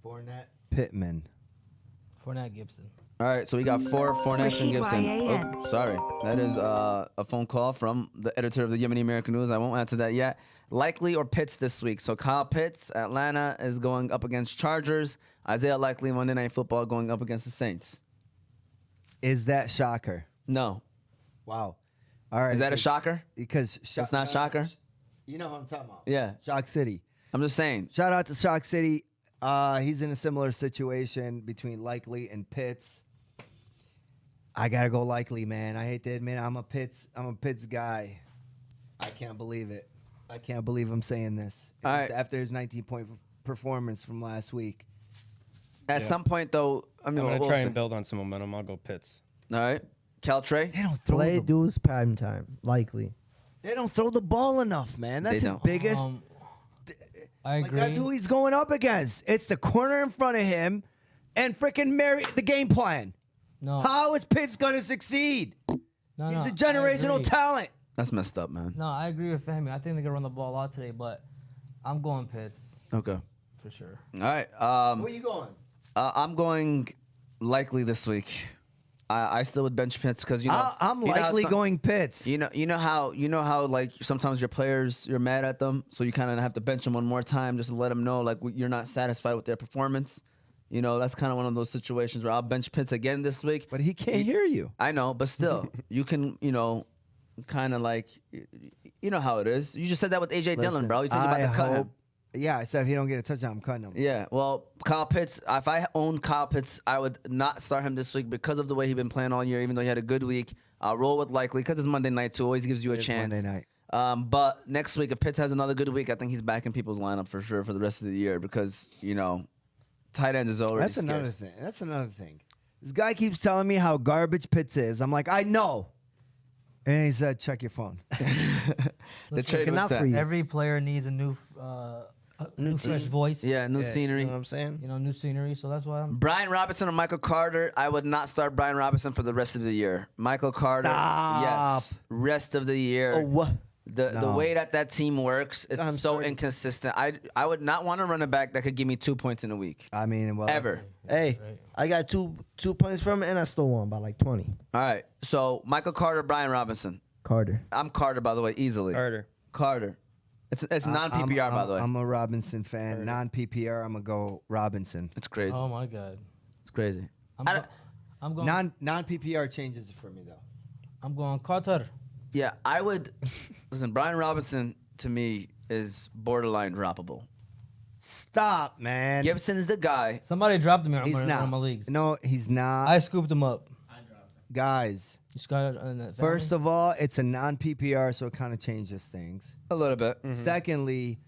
S1: Fournette, Pittman.
S5: Fournette, Gibson.
S2: All right, so we got 4 Fournettes and Gibson.
S8: KGYAN.
S2: Oh, sorry. That is a phone call from the editor of the Yemeni American News. I won't answer that yet. Likely or Pitts this week. So Kyle Pitts, Atlanta is going up against Chargers. Isaiah Likely, Monday Night Football, going up against the Saints.
S1: Is that shocker?
S2: No.
S1: Wow. All right.
S2: Is that a shocker?
S1: Because
S2: It's not shocker?
S1: You know what I'm talking about.
S2: Yeah.
S1: Shock City.
S2: I'm just saying.
S1: Shout out to Shock City. He's in a similar situation between Likely and Pitts. I gotta go Likely, man. I hate to admit I'm a Pitts guy. I can't believe it. I can't believe I'm saying this.
S2: All right.
S1: After his 19-point performance from last week.
S2: At some point, though, I mean,
S3: I'm gonna
S2: we'll
S3: try
S2: see.
S3: and build on some momentum. I'll go Pitts.
S2: All right. Caltrey.
S1: They don't throw
S6: Play
S1: the,
S6: dudes prime time. Likely.
S1: they don't throw the ball enough, man. That's
S2: They
S1: his
S2: don't.
S1: biggest.
S5: I
S1: Like
S5: agree.
S1: that's who he's going up against. It's the corner in front of him, and freaking the game plan.
S5: no,
S1: How is Pitts gonna succeed?
S5: no,
S1: He's
S5: no,
S1: a
S5: I
S1: generational
S5: agree.
S1: talent.
S2: That's messed up, man.
S5: No, I agree with Fahmy. I think they're gonna run the ball a lot today, but I'm going Pitts
S2: Okay.
S5: for sure.
S2: All right.
S1: Where you going?
S2: I'm going Likely this week. I still would bench Pitts because
S1: I'm
S2: you know how
S1: likely
S2: some-
S1: going Pitts.
S2: You know how like sometimes your players you're mad at them, so you kind of have to bench them one more time just to let them know like you're not satisfied with their performance. You know, that's kind of one of those situations where I'll bench Pitts again this week.
S1: But he can't hear you.
S2: I know, but still, you can kind of like you know how it is. You just said that with AJ Dillon, bro. You said you're about to cut him.
S1: Yeah, I said if he don't get a touchdown, I'm cutting him.
S2: Yeah, well, Kyle Pitts, if I owned Kyle Pitts, I would not start him this week because of the way he's been playing all year, even though he had a good week. I'll roll with Likely because it's Monday night, too. Always gives you a
S1: It's
S2: chance.
S1: Monday night.
S2: But next week, if Pitts has another good week, I think he's back in people's lineup for sure for the rest of the year because, tight ends is already
S1: That's
S2: scarce.
S1: another thing. That's another thing. This guy keeps telling me how garbage Pitts is. I'm like, I know. And he said, check your phone.
S2: The trade
S6: looking
S2: was
S6: out
S2: set.
S6: for you.
S5: Every player needs a new fresh voice.
S2: Yeah, new
S6: Yeah,
S2: scenery.
S6: You know what I'm saying?
S5: New scenery. So that's why I'm.
S2: Brian Robinson or Michael Carter, I would not start Brian Robinson for the rest of the year. Michael Carter, yes, rest of the year.
S1: Oh, what?
S2: The
S1: No.
S2: way that team works, it's
S6: I'm
S2: so
S6: sorry.
S2: inconsistent. I would not want to run a back that could give me 2 points in a week.
S1: I mean, well,
S2: Ever.
S6: Hey, I got two points from it, and I stole one by like 20.
S2: All right. So Michael Carter, Brian Robinson.
S6: Carter.
S2: I'm Carter, by the way, easily. Carter. It's non PPR, by the way.
S1: I'm a Robinson fan. Non PPR, I'm going to go Robinson.
S2: It's crazy.
S5: Oh my God.
S2: It's crazy.
S5: I'm going.
S1: Non PPR changes it for me, though.
S5: I'm going Carter.
S2: Yeah, I would. Listen, Brian Robinson to me is borderline droppable.
S1: Stop, man.
S2: Gibson is the guy.
S5: Somebody dropped him in
S1: He's
S5: one
S1: not.
S5: of my leagues.
S1: No, he's not.
S5: I scooped him up.
S1: Guys,
S5: You got it in that
S1: first of all, it's a non PPR, so it kind of changes things.
S2: A little bit.
S1: Secondly,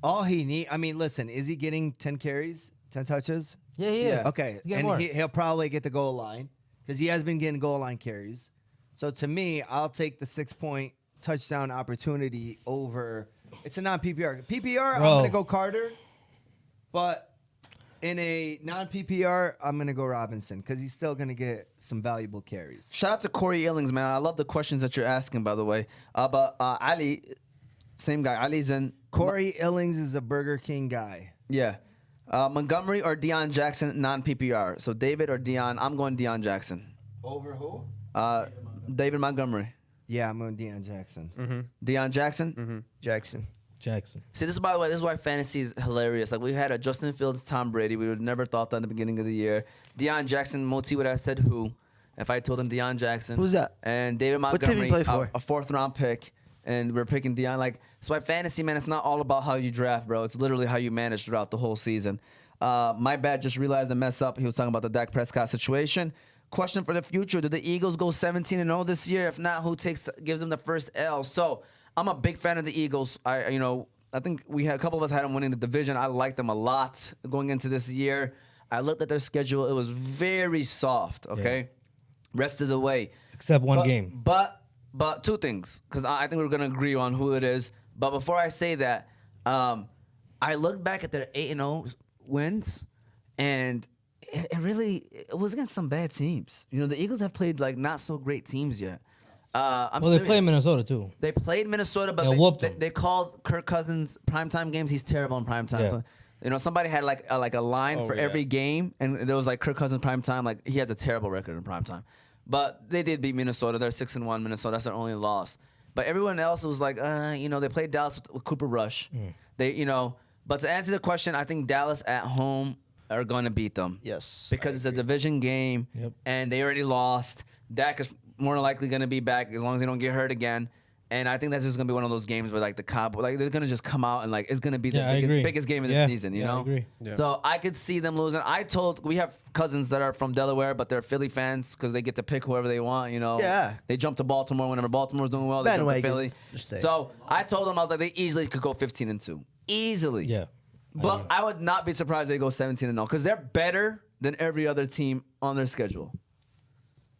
S1: all he need. I mean, listen, is he getting 10 carries, 10 touches?
S5: Yeah, he is.
S2: Yeah.
S1: Okay,
S5: He's getting
S1: and
S5: more.
S1: he'll probably get the goal line because he has been getting goal line carries. So to me, I'll take the 6-point touchdown opportunity over. It's a non PPR. PPR, I'm
S5: Bro.
S1: gonna go Carter, but in a non PPR, I'm gonna go Robinson because he's still gonna get some valuable carries.
S2: Shout out to Corey Illings, man. I love the questions that you're asking, by the way. But Ali, same guy. Ali's in.
S1: Corey Illings is a Burger King guy.
S2: Yeah. Montgomery or Deion Jackson, non PPR. So David or Deion. I'm going Deion Jackson.
S1: Over who?
S2: David Montgomery.
S1: Yeah, I'm going Deion Jackson.
S2: Deion Jackson.
S6: Jackson.
S5: Jackson.
S2: See, this is, by the way, this is why fantasy is hilarious. Like, we had a Justin Fields, Tom Brady. We would have never thought that in the beginning of the year. Deion Jackson, Moti would have said who if I told him Deion Jackson.
S6: Who's that?
S2: And David
S6: What team
S2: Montgomery,
S6: he play for?
S2: a fourth-round pick. And we're picking Deion. Like, that's why fantasy, man, it's not all about how you draft, bro. It's literally how you manage throughout the whole season. My bad, just realized I messed up. He was talking about the Dak Prescott situation. Question for the future: do the Eagles go 17-0 this year? If not, who gives them the first L? So I'm a big fan of the Eagles. I think a couple of us had them winning the division. I liked them a lot going into this year. I looked at their schedule; it was very soft. Okay, rest of the way,
S5: Except one game.
S2: But two things, because I think we're gonna agree on who it is. But before I say that, I looked back at their 8-0 wins, and it was against some bad teams. The Eagles have played like not so great teams yet. I'm
S5: Well, they
S2: serious.
S5: play Minnesota too.
S2: They played Minnesota, but
S5: Yeah, whooped them.
S2: they called Kirk Cousins primetime games. He's terrible in primetime.
S5: Yeah.
S2: So, you know, somebody had like a line for
S3: yeah.
S2: every game, and there was like Kirk Cousins primetime. Like he has a terrible record in primetime. But they did beat Minnesota. They're 6-1. Minnesota. That's their only loss. But everyone else was like, you know, they played Dallas with Cooper Rush. They, you know, but to answer the question, I think Dallas at home are going to beat them.
S6: Yes.
S2: Because it's a division game,
S5: Yep.
S2: and they already lost. Dak is more than likely going to be back as long as they don't get hurt again. And I think that's just going to be one of those games where, like, the Cowboys, like, they're going to just come out and, like, it's going to be the
S5: Yeah, I agree.
S2: biggest game of the
S5: Yeah,
S2: season, you
S5: yeah, I
S2: know?
S5: agree.
S3: Yeah.
S2: So I could see them losing. We have cousins that are from Delaware, but they're Philly fans because they get to pick whoever they want, you know?
S6: Yeah.
S2: They jump to Baltimore whenever Baltimore's doing well. They jump to Philly.
S6: Bandwagons, just say.
S2: So I told them, I was like, they easily could go 15-2. Easily.
S5: Yeah.
S2: But I would not be surprised if they go 17-0 because they're better than every other team on their schedule.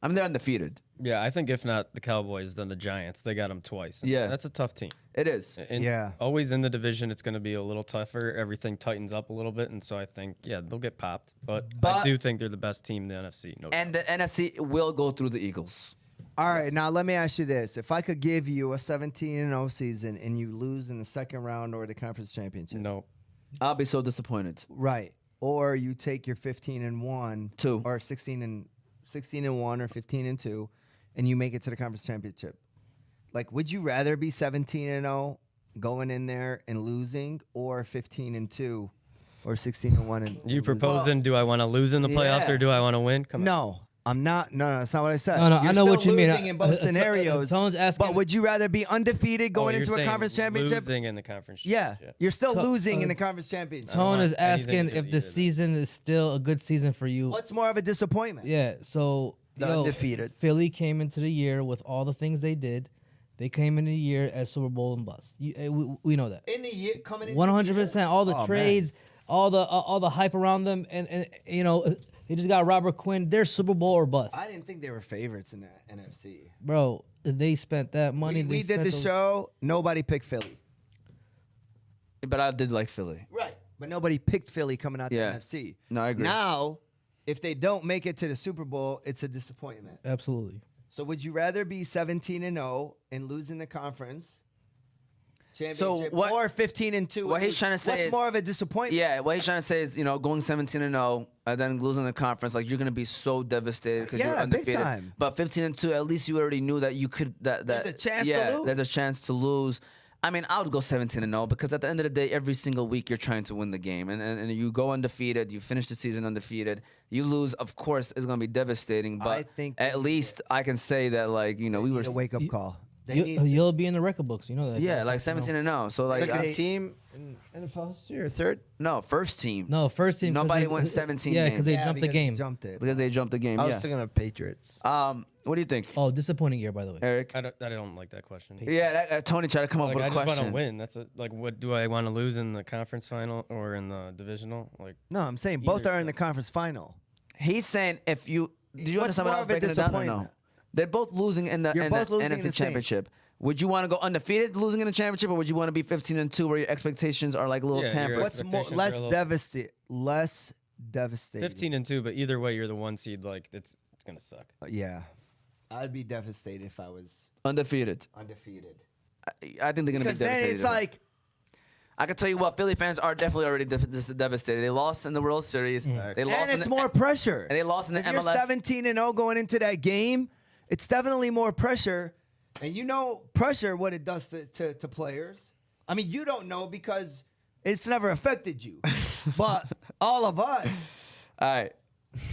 S2: I mean, they're undefeated.
S3: Yeah, I think if not the Cowboys, then the Giants. They got them twice. And
S2: Yeah.
S3: that's a tough team.
S2: It is.
S3: And
S1: Yeah.
S3: always in the division, it's going to be a little tougher. Everything tightens up a little bit, and so I think, yeah, they'll get popped. But I
S2: But-
S3: do think they're the best team in the NFC. No
S2: And the NFC will go through the Eagles.
S1: All right, now let me ask you this: if I could give you a 17-0 season and you lose in the second round or the conference championship,
S3: no.
S2: I'll be so disappointed.
S1: right? Or you take your 15-1,
S2: Two.
S1: or 16-1 or 15-2, and you make it to the conference championship. Like, would you rather be 17-0 going in there and losing, or 15-2, or 16-1 and
S3: You
S1: losing?
S3: proposing, do I want to lose in the playoffs
S2: Yeah.
S3: or do I want to win? Come on.
S1: No, I'm not. No, that's not what I said.
S5: No, no,
S1: You're
S5: I know what
S1: still
S5: you mean.
S1: losing in both scenarios.
S5: Someone's asking.
S1: But would you rather be undefeated going
S3: Oh,
S1: into
S3: you're
S1: a
S3: saying
S1: conference championship?
S3: Losing in the conference
S1: Yeah,
S3: championship.
S1: you're still
S5: So-
S1: losing in the conference championship.
S5: Tone is
S3: want anything
S5: asking
S3: to do
S5: if
S3: with
S5: the
S3: either of them.
S5: season is still a good season for you.
S1: What's more of a disappointment?
S5: Yeah, so
S6: The undefeated.
S5: Philly came into the year with all the things they did. They came into the year as Super Bowl and bust. We know that.
S1: In the year coming in
S5: 100%. All the
S1: Oh, man.
S5: trades, all the hype around them, and you know they just got Robert Quinn. They're Super Bowl or bust,
S1: I didn't think they were favorites in that NFC.
S5: bro. They spent that money.
S1: We
S5: they
S1: did the
S5: spent
S1: show. Nobody picked Philly.
S2: But I did like Philly.
S1: Right. But nobody picked Philly coming out
S2: Yeah.
S1: the NFC.
S2: No, I agree.
S1: Now, if they don't make it to the Super Bowl, it's a disappointment.
S5: Absolutely.
S1: So would you rather be 17-0 and lose in the conference championship,
S2: what-
S1: or 15-2?
S2: what
S1: and
S2: he's
S1: lose?
S2: trying to say
S1: What's
S2: is-
S1: more of a disappointment?
S2: Yeah, what he's trying to say is, you know, going 17-0 and then losing the conference, like you're gonna be so devastated because you're
S1: Yeah, big
S2: undefeated.
S1: time.
S2: But 15-2, at least you already knew that you could. That
S1: There's a chance to
S2: yeah,
S1: lose.
S2: there's a chance to lose. I mean, I would go 17-0 because at the end of the day, every single week you're trying to win the game, and you go undefeated, you finish the season undefeated. You lose, of course, it's gonna be devastating. But
S1: I think
S2: at least I can say that, like, you know, we were
S1: a wake up
S5: You-
S1: call. They
S5: You,
S1: need to-
S5: you'll be in the record books. You know that.
S2: yeah,
S5: guys.
S2: like
S5: You know.
S2: 17-0. So like,
S6: Second team in NFL history or third?
S2: no, first team.
S5: No, first team. 'cause
S2: Nobody
S5: they-
S2: went 17
S5: Yeah,
S2: games.
S5: because they
S1: Yeah,
S5: jumped the
S1: because
S5: game.
S1: Jumped it.
S2: Because they jumped the game.
S6: I was
S2: Yeah.
S6: thinking of Patriots.
S2: What do you think,
S5: Oh, disappointing year, by the way.
S2: Eric?
S3: I don't like that question.
S2: Yeah, Tony tried to come up
S3: Like,
S2: with
S3: I
S2: a
S3: just
S2: question.
S3: want to win. That's like, what do I want to lose in the conference final or in the divisional? Like,
S1: No, I'm saying both
S3: Either
S1: are in the
S3: side.
S1: conference final.
S2: He's saying if you did you
S1: What's
S2: understand what
S1: more
S2: I was
S1: of a
S2: breaking it down or no?
S1: disappointment?
S2: They're both losing in the,
S1: You're
S2: in the
S1: both losing in
S2: NFC
S1: the same.
S2: championship. Would you want to go undefeated losing in the championship, or would you want to be 15-2 where your expectations are like a little
S3: Yeah,
S2: tampered?
S3: your
S1: What's more
S3: expectations are
S1: less
S3: a little-
S1: devastating? Less devastating.
S3: 15-2, but either way, you're the one seed. Like, it's gonna suck.
S1: Yeah, I'd be devastated if I was
S2: Undefeated.
S1: undefeated.
S2: I think they're gonna
S1: Because
S2: be
S1: then
S2: devastated.
S1: it's like,
S2: I can tell you what, Philly fans are definitely already devastated. They lost in the World Series. They lost
S1: and
S2: in
S1: it's
S2: the,
S1: more pressure.
S2: and they lost in the
S1: if you're
S2: MLS.
S1: 17-0 going into that game, it's definitely more pressure. And you know pressure, what it does to players. I mean, you don't know because it's never affected you. But all of us,
S2: All right,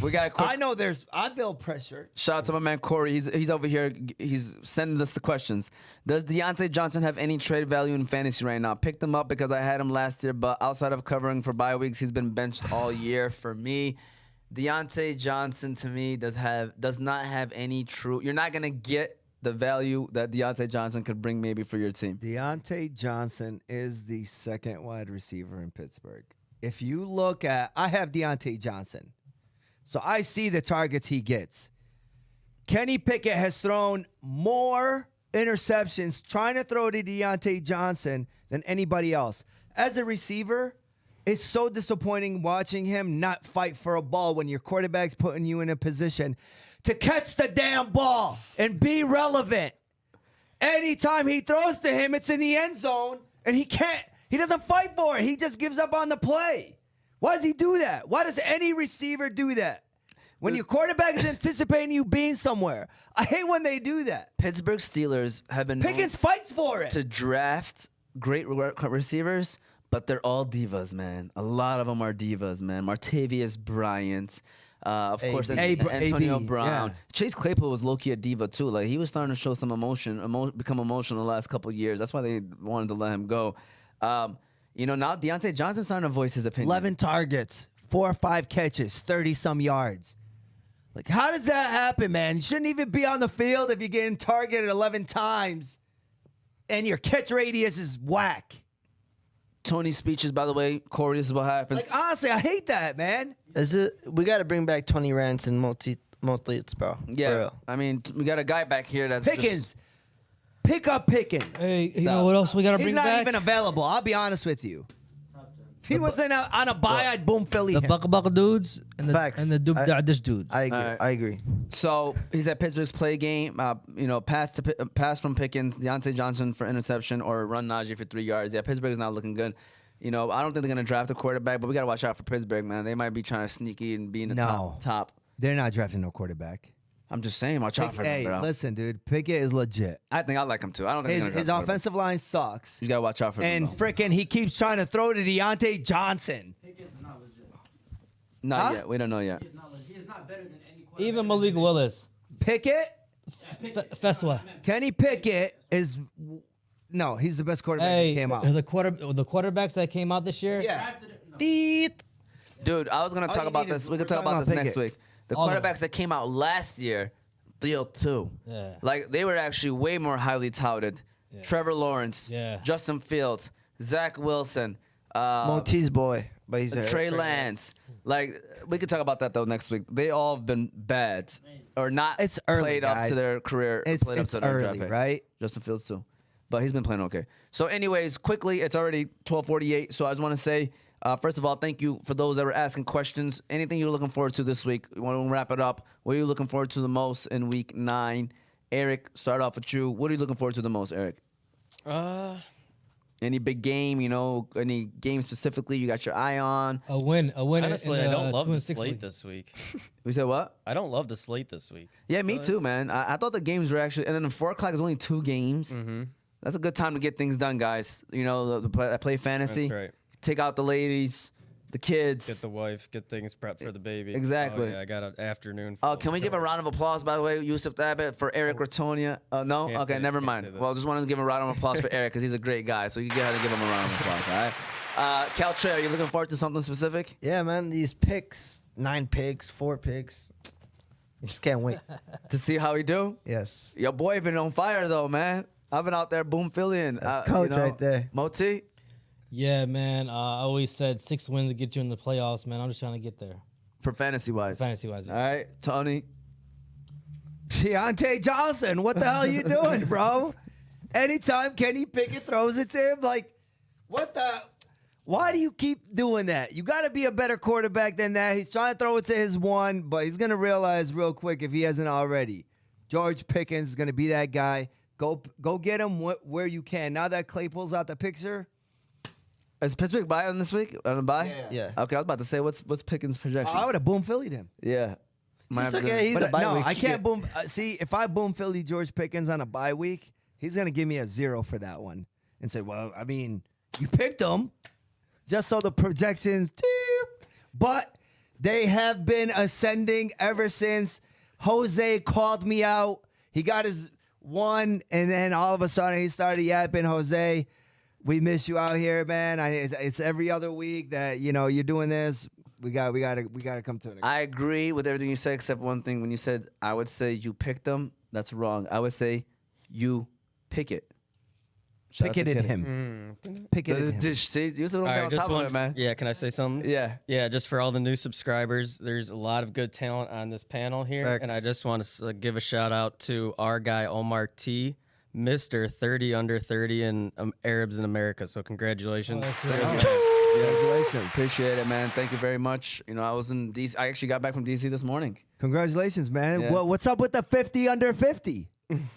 S2: we got a quick.
S1: I feel pressure.
S2: Shout out to my man Corey. He's over here. He's sending us the questions. Does Deontay Johnson have any trade value in fantasy right now? Picked him up because I had him last year, but outside of covering for bye weeks, he's been benched all year for me. Deontay Johnson to me does not have any true. You're not gonna get the value that Deontay Johnson could bring maybe for your team.
S1: Deontay Johnson is the second wide receiver in Pittsburgh. If you look at, I have Deontay Johnson, so I see the targets he gets. Kenny Pickett has thrown more interceptions trying to throw to Deontay Johnson than anybody else. As a receiver, it's so disappointing watching him not fight for a ball when your quarterback's putting you in a position to catch the damn ball and be relevant. Anytime he throws to him, it's in the end zone, and he doesn't fight for it. He just gives up on the play. Why does he do that? Why does any receiver do that? When your quarterback is anticipating you being somewhere. I hate when they do that.
S2: Pittsburgh Steelers have been known
S1: Pickens fights for it.
S2: to draft great receivers, but they're all divas, man. A lot of them are divas, man. Martavius Bryant, of course, Antonio
S1: AB,
S2: Brown.
S1: yeah.
S2: Chase Claypool was low-key a diva, too. Like, he was starting to show some emotion, become emotional the last couple of years. That's why they wanted to let him go. Now Deontay Johnson's starting to voice his opinion.
S1: 11 targets, 4 or 5 catches, 30-some yards. Like, how does that happen, man? You shouldn't even be on the field if you're getting targeted 11 times and your catch radius is whack.
S2: Tony's speeches, by the way, Corey, this is what happens.
S1: Like, honestly, I hate that, man.
S6: We got to bring back Tony Rants and Multi-Leads, bro. For
S2: yeah,
S6: real.
S2: I mean, we got a guy back here that's
S1: Pickens. Pick up Pickens.
S5: Hey, you know what else we gotta
S1: He's
S5: bring
S1: not
S5: back?
S1: even available. I'll be honest with you. If he wasn't on a bye, I'd boom Philly
S5: The
S1: him.
S5: Bucka dudes and the
S6: Facts.
S5: Dish dudes.
S6: I agree.
S2: Alright.
S6: I agree.
S2: So he's at Pittsburgh's play game. Pass from Pickens, Deontay Johnson for interception, or run Najee for 3 yards. Yeah, Pittsburgh's not looking good. I don't think they're gonna draft a quarterback, but we gotta watch out for Pittsburgh, man. They might be trying to sneaky and be in the top.
S1: They're not drafting no quarterback.
S2: I'm just saying, watch out for them,
S1: Hey,
S2: bro.
S1: listen, dude. Pickett is legit.
S2: I think I like him too. I don't think
S1: His offensive line sucks.
S2: You gotta watch out for him.
S1: And frickin' he keeps trying to throw to Deontay Johnson.
S7: Pickens is not legit.
S2: Not
S1: Huh?
S2: yet. We don't know yet.
S7: He is not legit. He is not better than any quarterback.
S5: Even Malik Willis.
S1: Pickett?
S5: Feswa.
S1: Kenny Pickett is... No, he's the best quarterback that
S5: Hey,
S1: came out.
S5: the quarterbacks that came out this year.
S1: Yeah.
S2: Dude, I was gonna
S1: All
S2: talk
S1: you
S2: about
S1: need
S2: this.
S1: is-
S2: We could
S1: we're
S2: talk
S1: talking
S2: about
S1: about
S2: this next
S1: Pickett.
S2: week. The
S5: All of
S2: quarterbacks that came out last year, 302.
S5: Yeah.
S2: Like, they were actually way more highly touted. Trevor Lawrence,
S5: Yeah.
S2: Justin Fields, Zach Wilson,
S6: Maltese boy, but he's a
S2: Trey Lance. Like, we could talk about that though next week. They all have been bad or not
S1: It's early,
S2: played up
S1: guys.
S2: to their career.
S1: It's
S2: played up to their draft
S1: early,
S2: pick.
S1: right?
S2: Justin Fields too, but he's been playing okay. So, anyways, quickly, it's already 12:48. So I just want to say, first of all, thank you for those that were asking questions. Anything you're looking forward to this week? We want to wrap it up. What are you looking forward to the most in Week 9? Eric, start off with you. What are you looking forward to the most, Eric? Any big game? Any game specifically you got your eye on?
S5: A win.
S3: Honestly,
S5: in
S3: I don't love the
S5: 2-6
S3: slate
S5: league.
S3: this week.
S2: We said what?
S3: I don't love the slate this week.
S2: Yeah, me too, man. I thought the games were actually, and then the 4 o'clock is only 2 games.
S3: Mm-hmm.
S2: That's a good time to get things done, guys. The play fantasy.
S3: That's right.
S2: Take out the ladies, the kids.
S3: Get the wife, get things prepped for the baby.
S2: Exactly.
S3: Oh, yeah, I got an afternoon.
S2: Can we give a round of applause, by the way, Yusuf Thabit, for Eric Ratonia? No?
S3: Can't
S2: Okay,
S3: say-
S2: never
S3: can't
S2: mind.
S3: say that.
S2: Well, just wanted to give a round of applause for Eric because he's a great guy. So you go ahead and give him a round of applause, all right? Cal Trey, are you looking forward to something specific?
S6: Yeah, man. These picks, 9 picks, 4 picks. Just can't wait.
S2: To see how he do?
S6: Yes.
S2: Your boy been on fire, though, man. I've been out there boom Phillying.
S6: That's coach right there.
S2: Moti?
S5: Yeah, man. I always said 6 wins to get you in the playoffs, man. I'm just trying to get there,
S2: For fantasy-wise.
S5: fantasy-wise.
S2: All right, Tony.
S1: Deontay Johnson, what the hell are you doing, bro? Anytime Kenny Pickett throws it to him, like, what the? Why do you keep doing that? You got to be a better quarterback than that. He's trying to throw it to his one, but he's going to realize real quick if he hasn't already. George Pickens is going to be that guy. Go get him where you can. Now that Claypool's out the picture.
S2: Is Pittsburgh bye on this week? On a bye?
S6: Yeah.
S2: Okay, I was about to say, what's Pickens' projection?
S1: I would have boom Phillied him.
S2: Yeah. Might have to-
S6: okay, he's
S1: But
S6: a bye
S1: no,
S6: week.
S1: I can't boom. See, if I boom Philly George Pickens on a bye week, he's going to give me a 0 for that one and say, well, I mean, you picked him just so the projections, but they have been ascending ever since Jose called me out. He got his one, and then all of a sudden he started yapping, Jose, we miss you out here, man. It's every other week that, you're doing this. We got to come to an agreement.
S2: I agree with everything you said except one thing. When you said, I would say you picked them, that's wrong. I would say you pick it. Shout out to
S1: Picketed
S2: Kenny.
S1: him. Picketed him.
S2: See, you said
S3: All
S2: on
S3: right,
S2: top
S3: just
S2: of
S3: one.
S2: it, man.
S3: Yeah, can I say something?
S2: Yeah.
S3: Yeah, just for all the new subscribers, there's a lot of good talent on this panel here, and I
S6: Facts.
S3: just want to give a shout out to our guy Omar T, Mr. 30 under 30 in Arabs in America. So congratulations.
S2: Congratulations. Appreciate it, man. Thank you very much. I was in DC. I actually got back from DC this morning.
S1: Congratulations, man.
S2: Yeah.
S1: What's up with the 50 under 50?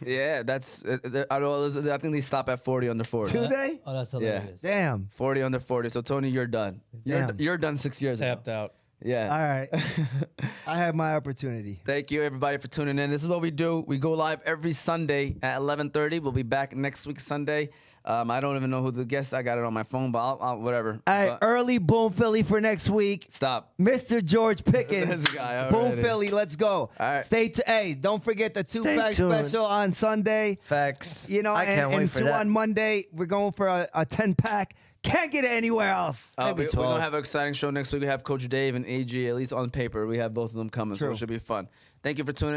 S2: Yeah, that's. I don't know. I think they stop at 40 under 40.
S1: Do they?
S5: Oh, that's hilarious.
S1: Damn.
S2: 40 under 40. So Tony, you're done.
S1: Damn.
S2: You're done 6 years ago.
S3: Tapped out.
S2: Yeah.
S1: All right. I had my opportunity.
S2: Thank you, everybody, for tuning in. This is what we do. We go live every Sunday at 11:30. We'll be back next week, Sunday. I don't even know who the guest. I got it on my phone, but I'll whatever.
S1: All right,
S2: But
S1: early Boom Philly for next week.
S2: stop.
S1: Mr. George Pickens.
S2: This guy
S1: Boom
S2: already.
S1: Philly, let's go.
S2: All right.
S1: Hey, don't forget the
S6: Stay
S1: 2-pack
S6: tuned.
S1: special on Sunday.
S6: Facts.
S1: You know,
S6: I can't wait
S1: and
S6: for
S1: 2
S6: that.
S1: on Monday. We're going for a 10-pack. Can't get it anywhere else.
S6: Maybe
S2: We're
S6: 12.
S2: gonna have an exciting show next week. We have Coach Dave and AG. At least on paper, we have both of them coming, so
S1: True.
S2: it should be fun. Thank you for tuning in.